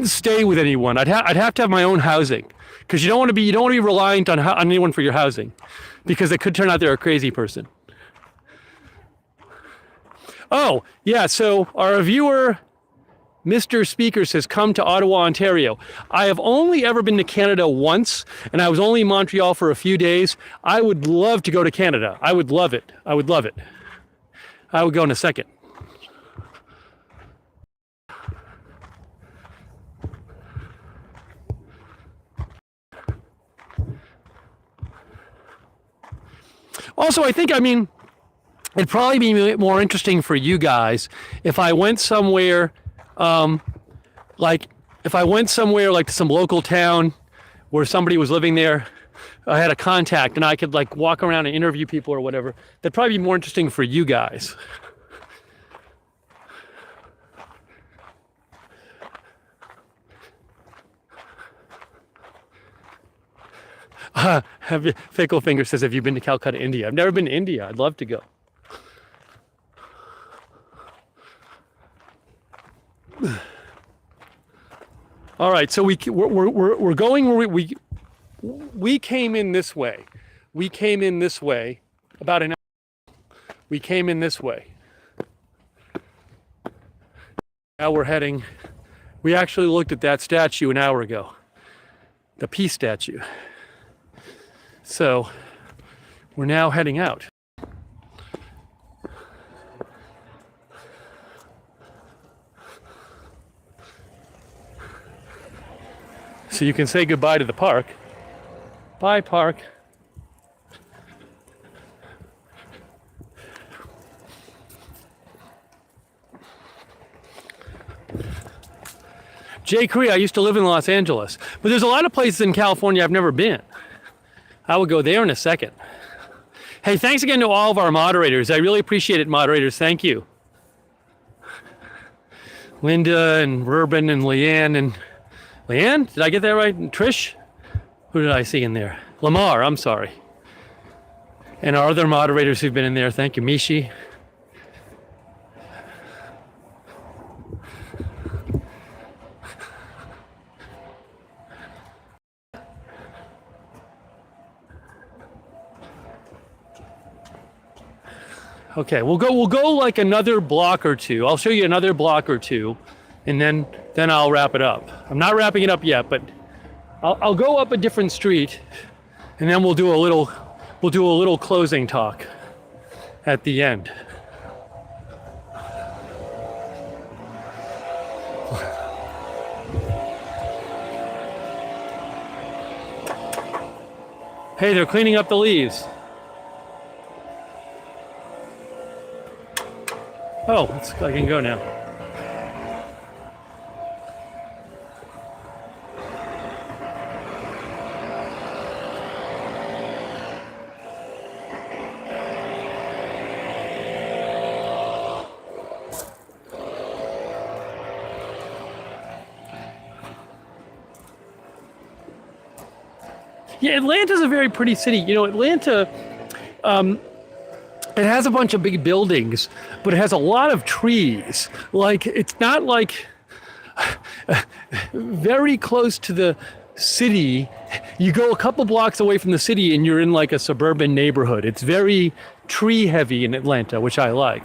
A: stay with anyone. I'd have to have my own housing. Because you don't want to be reliant on anyone for your housing, because it could turn out they're a crazy person. Oh, yeah, so our viewer, Mr. Speaker, says, come to Ottawa, Ontario. I have only ever been to Canada once, and I was only in Montreal for a few days. I would love to go to Canada. I would love it. I would love it. I would go in a second. Also, I mean, it'd probably be more interesting for you guys if I went somewhere, like to some local town where somebody was living there, I had a contact, and I could like walk around and interview people or whatever. That'd probably be more interesting for you guys. Fickle Finger says, have you been to Calcutta, India? I've never been to India. I'd love to go. All right, so we're going where we came in this way. We came in this way about an hour. We came in this way. Now we're heading. We actually looked at that statue an hour ago, the peace statue. So we're now heading out. So you can say goodbye to the park. Bye, park. Jay Cree, I used to live in Los Angeles, but there's a lot of places in California I've never been. I will go there in a second. Hey, thanks again to all of our moderators. I really appreciate it, moderators. Thank you. Linda and Ruben and Leanne. Did I get that right? And Trish? Who did I see in there? Lamar, I'm sorry. And our other moderators who've been in there. Thank you, Mishi. Okay, we'll go like another block or two. I'll show you another block or two, and then I'll wrap it up. I'm not wrapping it up yet, but I'll go up a different street, and then we'll do a little closing talk at the end. Hey, they're cleaning up the leaves. Oh, I can go now. Yeah, Atlanta's a very pretty city. You know, Atlanta, it has a bunch of big buildings, but it has a lot of trees. Like, it's not like very close to the city. You go a couple blocks away from the city and you're in like a suburban neighborhood. It's very tree heavy in Atlanta, which I like.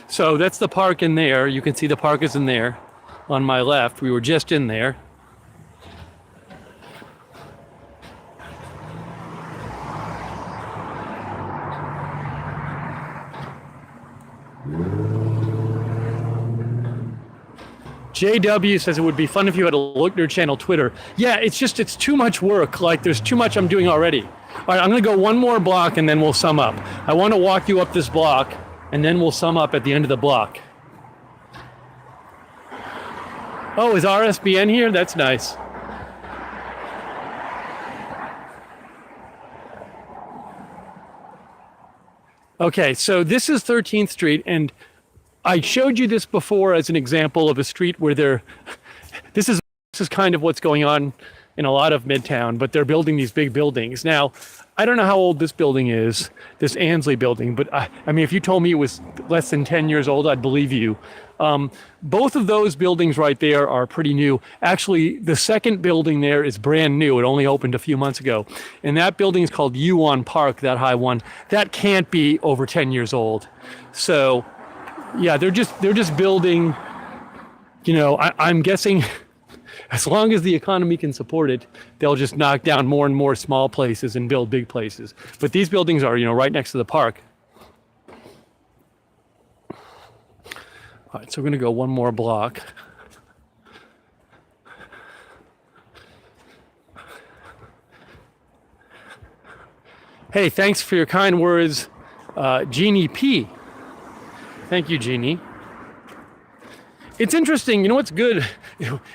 A: So that's the park in there. You can see the park is in there on my left. We were just in there. JW says it would be fun if you had a Lookner channel Twitter. Yeah, it's too much work. Like there's too much I'm doing already. All right, I'm gonna go one more block and then we'll sum up. I want to walk you up this block and then we'll sum up at the end of the block. Oh, is RSBN here? That's nice. Okay, so this is 13th Street, and I showed you this before as an example of a street where this is kind of what's going on in a lot of Midtown, but they're building these big buildings. Now, I don't know how old this building is, this Ansley building, but I mean, if you told me it was less than 10 years old, I'd believe you. Both of those buildings right there are pretty new. Actually, the second building there is brand new. It only opened a few months ago. And that building is called Piedmont Park, that high one. That can't be over 10 years old. So, yeah, they're just building, you know, I'm guessing as long as the economy can support it, they'll just knock down more and more small places and build big places. But these buildings are, you know, right next to the park. All right, so we're going to go one more block. Hey, thanks for your kind words, Jeannie P. Thank you, Jeannie. It's interesting. You know what's good?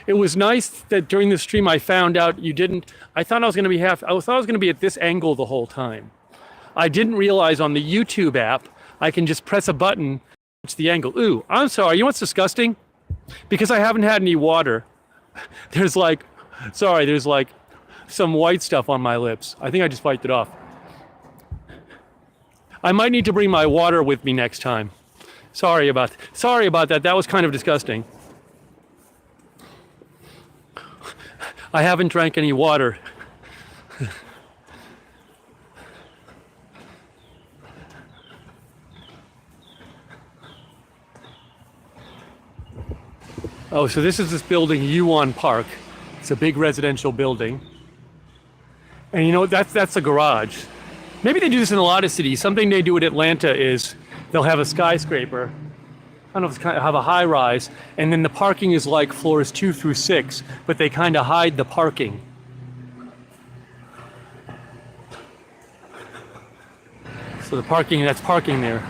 A: It was nice that during the stream I found out you didn't. I thought I was going to be at this angle the whole time. I didn't realize on the YouTube app I can just press a button. It's the angle. Ooh, I'm sorry. You know what's disgusting? Because I haven't had any water. There's like some white stuff on my lips. I think I just wiped it off. I might need to bring my water with me next time. Sorry about that. That was kind of disgusting. I haven't drank any water. Oh, so this is this building, Piedmont Park. It's a big residential building. And you know, that's a garage. Maybe they do this in a lot of cities. Something they do in Atlanta is they'll have a skyscraper. I don't know if it's kind of have a high rise, and then the parking is like floors 2 through 6, but they kind of hide the parking. So the parking, that's parking there.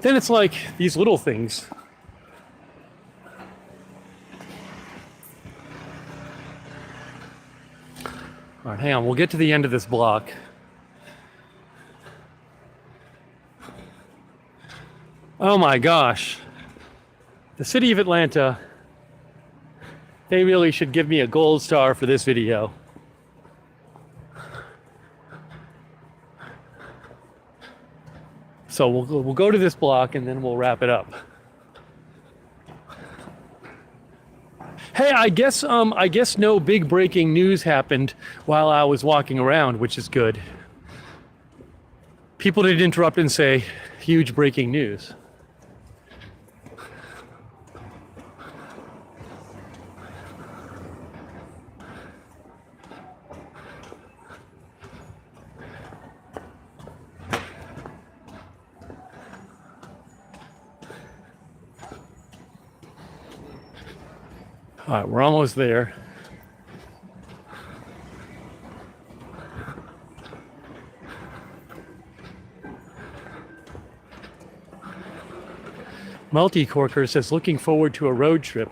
A: Then it's like these little things. All right, hang on, we'll get to the end of this block. Oh my gosh. The city of Atlanta, they really should give me a gold star for this video. So we'll go to this block and then we'll wrap it up. Hey, I guess no big breaking news happened while I was walking around, which is good. People didn't interrupt and say, huge breaking news. All right, we're almost there. Multi-Corker says, looking forward to a road trip.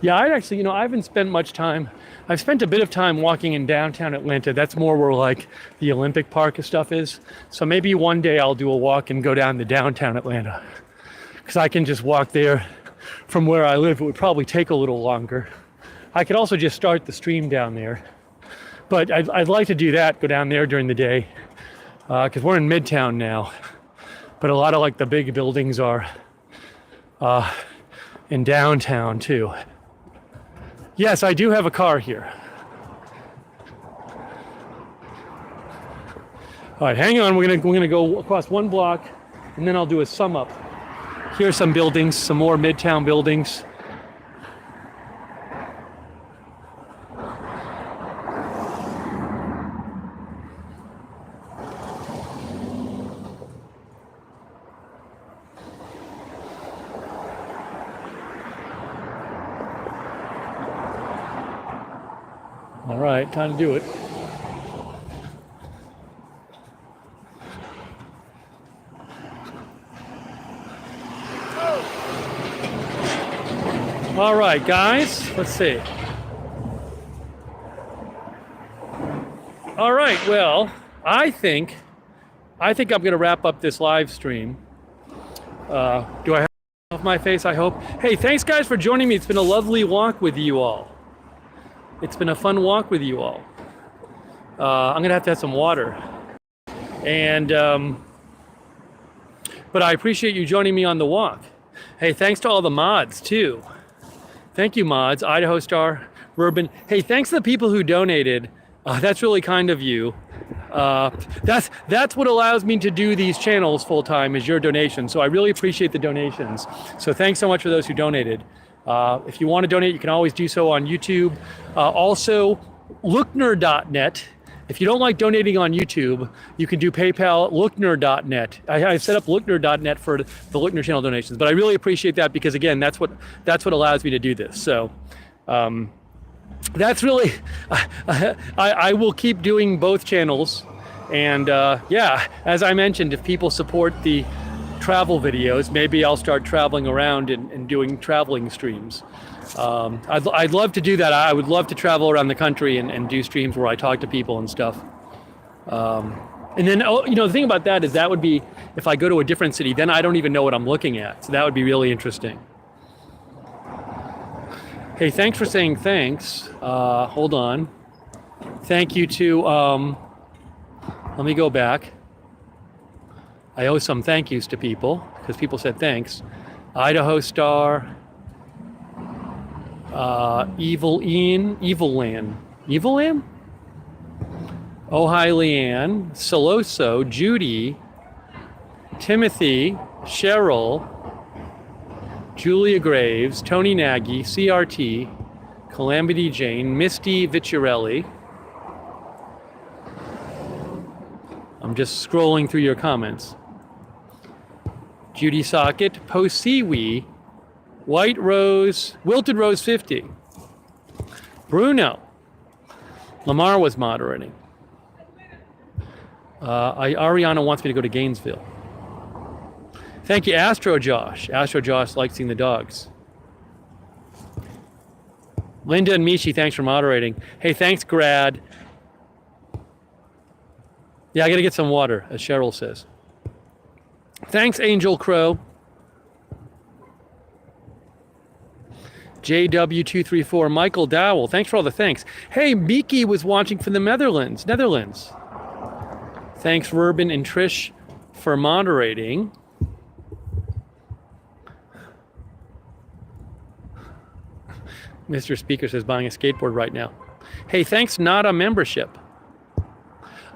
A: Yeah, I haven't spent much time. I've spent a bit of time walking in downtown Atlanta. That's more where like the Olympic Park and stuff is. So maybe one day I'll do a walk and go down to downtown Atlanta. Because I can just walk there from where I live. It would probably take a little longer. I could also just start the stream down there. But I'd like to do that, go down there during the day. Because we're in Midtown now. But a lot of like the big buildings are in downtown too. Yes, I do have a car here. All right, hang on. We're gonna go across one block, and then I'll do a sum up. Here's some buildings, some more Midtown buildings. All right, time to do it. All right, guys, let's see. All right, well, I think I'm going to wrap up this live stream. Do I have off my face, I hope? Hey, thanks, guys, for joining me. It's been a lovely walk with you all. It's been a fun walk with you all. I'm going to have some water. And, but I appreciate you joining me on the walk. Hey, thanks to all the mods, too. Thank you, mods. Idaho Star, Bourbon. Hey, thanks to the people who donated. That's really kind of you. That's what allows me to do these channels full time, is your donation. So I really appreciate the donations. So thanks so much for those who donated. If you want to donate, you can always do so on YouTube. Also, Lookner.net. If you don't like donating on YouTube, you can do PayPal, Lookner.net. I set up Lookner.net for the Lookner channel donations, but I really appreciate that because, again, that's what allows me to do this. So that's really, I will keep doing both channels. And yeah, as I mentioned, if people support the travel videos, maybe I'll start traveling around and doing traveling streams. I'd love to do that. I would love to travel around the country and do streams where I talk to people and stuff. And then, the thing about that is that would be, if I go to a different city, then I don't even know what I'm looking at. So that would be really interesting. Hey, thanks for saying thanks. Hold on. Thank you to, let me go back. I owe some thank yous to people because people said thanks. Idaho Star, Evil Land, Oh Hi Leanne, Soloso, Judy, Timothy, Cheryl, Julia Graves, Tony Nagy, CRT, Calamity Jane, Misty Vicarelli. I'm just scrolling through your comments. Judy Socket, Posiwi, White Rose, Wilted Rose 50. Bruno. Lamar was moderating. Ariana wants me to go to Gainesville. Thank you, Astro Josh. Astro Josh likes seeing the dogs. Linda and Mishi, thanks for moderating. Hey, thanks, Grad. Yeah, I gotta get some water, as Cheryl says. Thanks, Angel Crow. JW234, Michael Dowell, thanks for all the thanks. Hey, Miki was watching from the Netherlands. Thanks, Ruben and Trish, for moderating. Mr. Speaker says buying a skateboard right now. Hey, thanks, not a membership.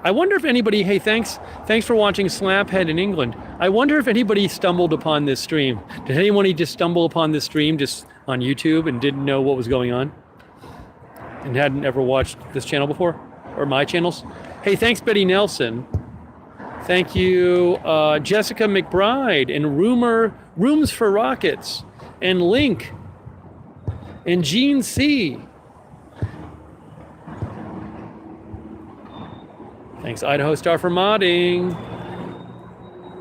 A: I wonder if anybody, hey, thanks for watching Slaphead in England. I wonder if anybody stumbled upon this stream. Did anyone just stumble upon this stream just on YouTube and didn't know what was going on? And hadn't ever watched this channel before? Or my channels? Hey, thanks, Betty Nelson. Thank you, Jessica McBride and Rooms for Rockets and Link and Gene C. Thanks, Idaho Star, for modding.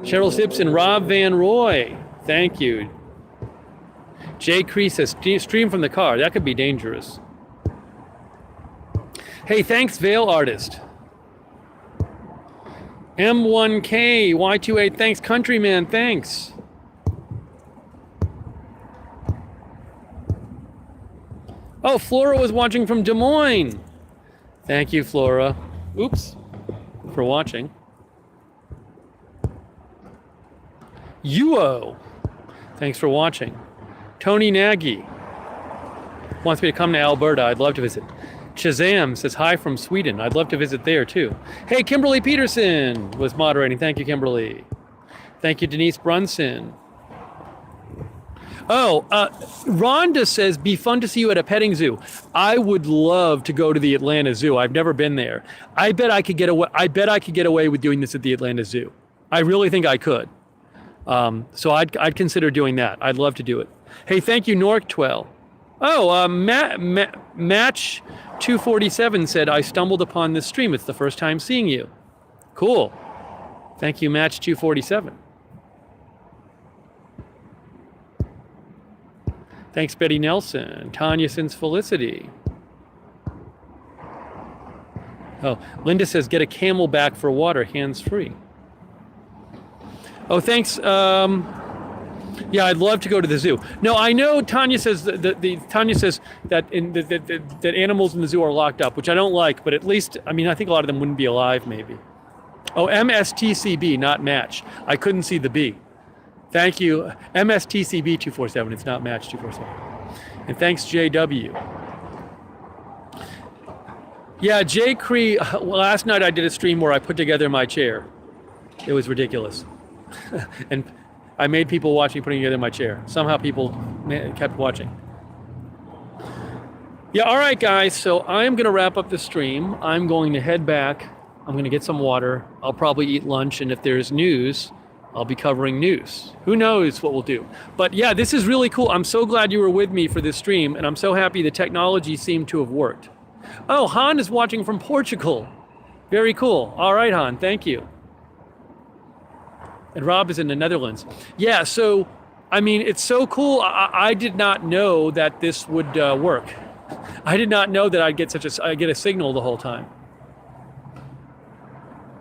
A: Cheryl Simpson, Rob Van Roy. Thank you. Jay Cree says, stream from the car. That could be dangerous. Hey, thanks, Veil Artist. M1K, Y28, thanks, Countryman, thanks. Oh, Flora was watching from Des Moines. Thank you, Flora. Oops. For watching. Uo, thanks for watching. Tony Nagy wants me to come to Alberta. I'd love to visit. Shazam says hi from Sweden. I'd love to visit there too. Hey, Kimberly Peterson was moderating. Thank you, Kimberly. Thank you, Denise Brunson. Oh, Rhonda says, be fun to see you at a petting zoo. I would love to go to the Atlanta Zoo. I've never been there. I bet I could get away with doing this at the Atlanta Zoo. I really think I could. So I'd consider doing that. I'd love to do it. Hey, thank you, Nork12. Oh, Match 247 said, I stumbled upon this stream. It's the first time seeing you. Cool. Thank you, Match 247. Thanks, Betty Nelson. Tanya sends Felicity. Oh, Linda says, get a Camelback for water, hands-free. Oh, thanks. Yeah, I'd love to go to the zoo. No, I know Tanya says Tanya says that that animals in the zoo are locked up, which I don't like. But at least, I mean, I think a lot of them wouldn't be alive, maybe. Oh, MSTCB, not Match. I couldn't see the B. Thank you, MSTCB 247. It's not Match 247. And thanks, JW. Yeah, Jay Cree. Last night I did a stream where I put together my chair. It was ridiculous, and I made people watch me putting together my chair. Somehow people kept watching. Yeah, all right, guys. So I'm going to wrap up the stream. I'm going to head back. I'm going to get some water. I'll probably eat lunch, and if there's news, I'll be covering news. Who knows what we'll do? But yeah, this is really cool. I'm so glad you were with me for this stream, and I'm so happy the technology seemed to have worked. Oh, Han is watching from Portugal. Very cool. All right, Han, thank you. And Rob is in the Netherlands. Yeah, so, I mean, it's so cool. I did not know that this would work. I did not know that I'd get a signal the whole time.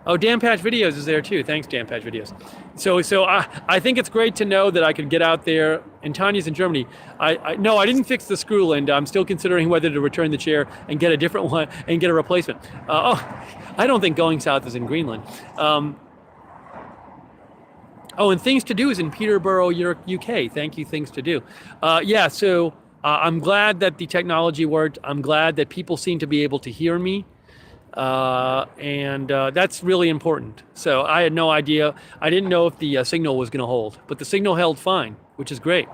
A: Oh, Dan Patch Videos is there too. Thanks, Dan Patch Videos. So I think it's great to know that I could get out there. And Tanya's in Germany. No, I didn't fix the screw, Linda. I'm still considering whether to return the chair and get a different one and get a replacement. I don't think Going South is in Greenland. Oh, and Things to Do is in Peterborough, UK. Thank you, Things to Do. Yeah, so I'm glad that the technology worked. I'm glad that people seem to be able to hear me. And that's really important. So I had no idea. I didn't know if the signal was going to hold, but the signal held fine, which is great.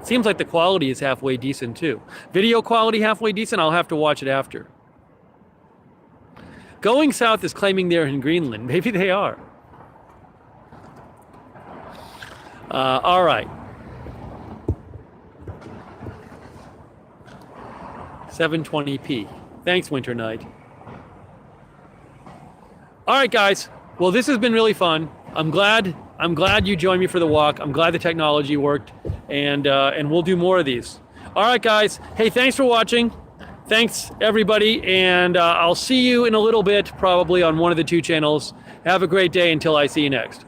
A: Seems like the quality is halfway decent too. Video quality halfway decent. I'll have to watch it after. Going South is claiming they're in Greenland. Maybe they are. All right. 720p. Thanks, Winter Night. All right, guys. Well, this has been really fun. I'm glad you joined me for the walk. I'm glad the technology worked, and we'll do more of these. All right, guys. Hey, thanks for watching. Thanks, everybody, and I'll see you in a little bit, probably on one of the two channels. Have a great day until I see you next.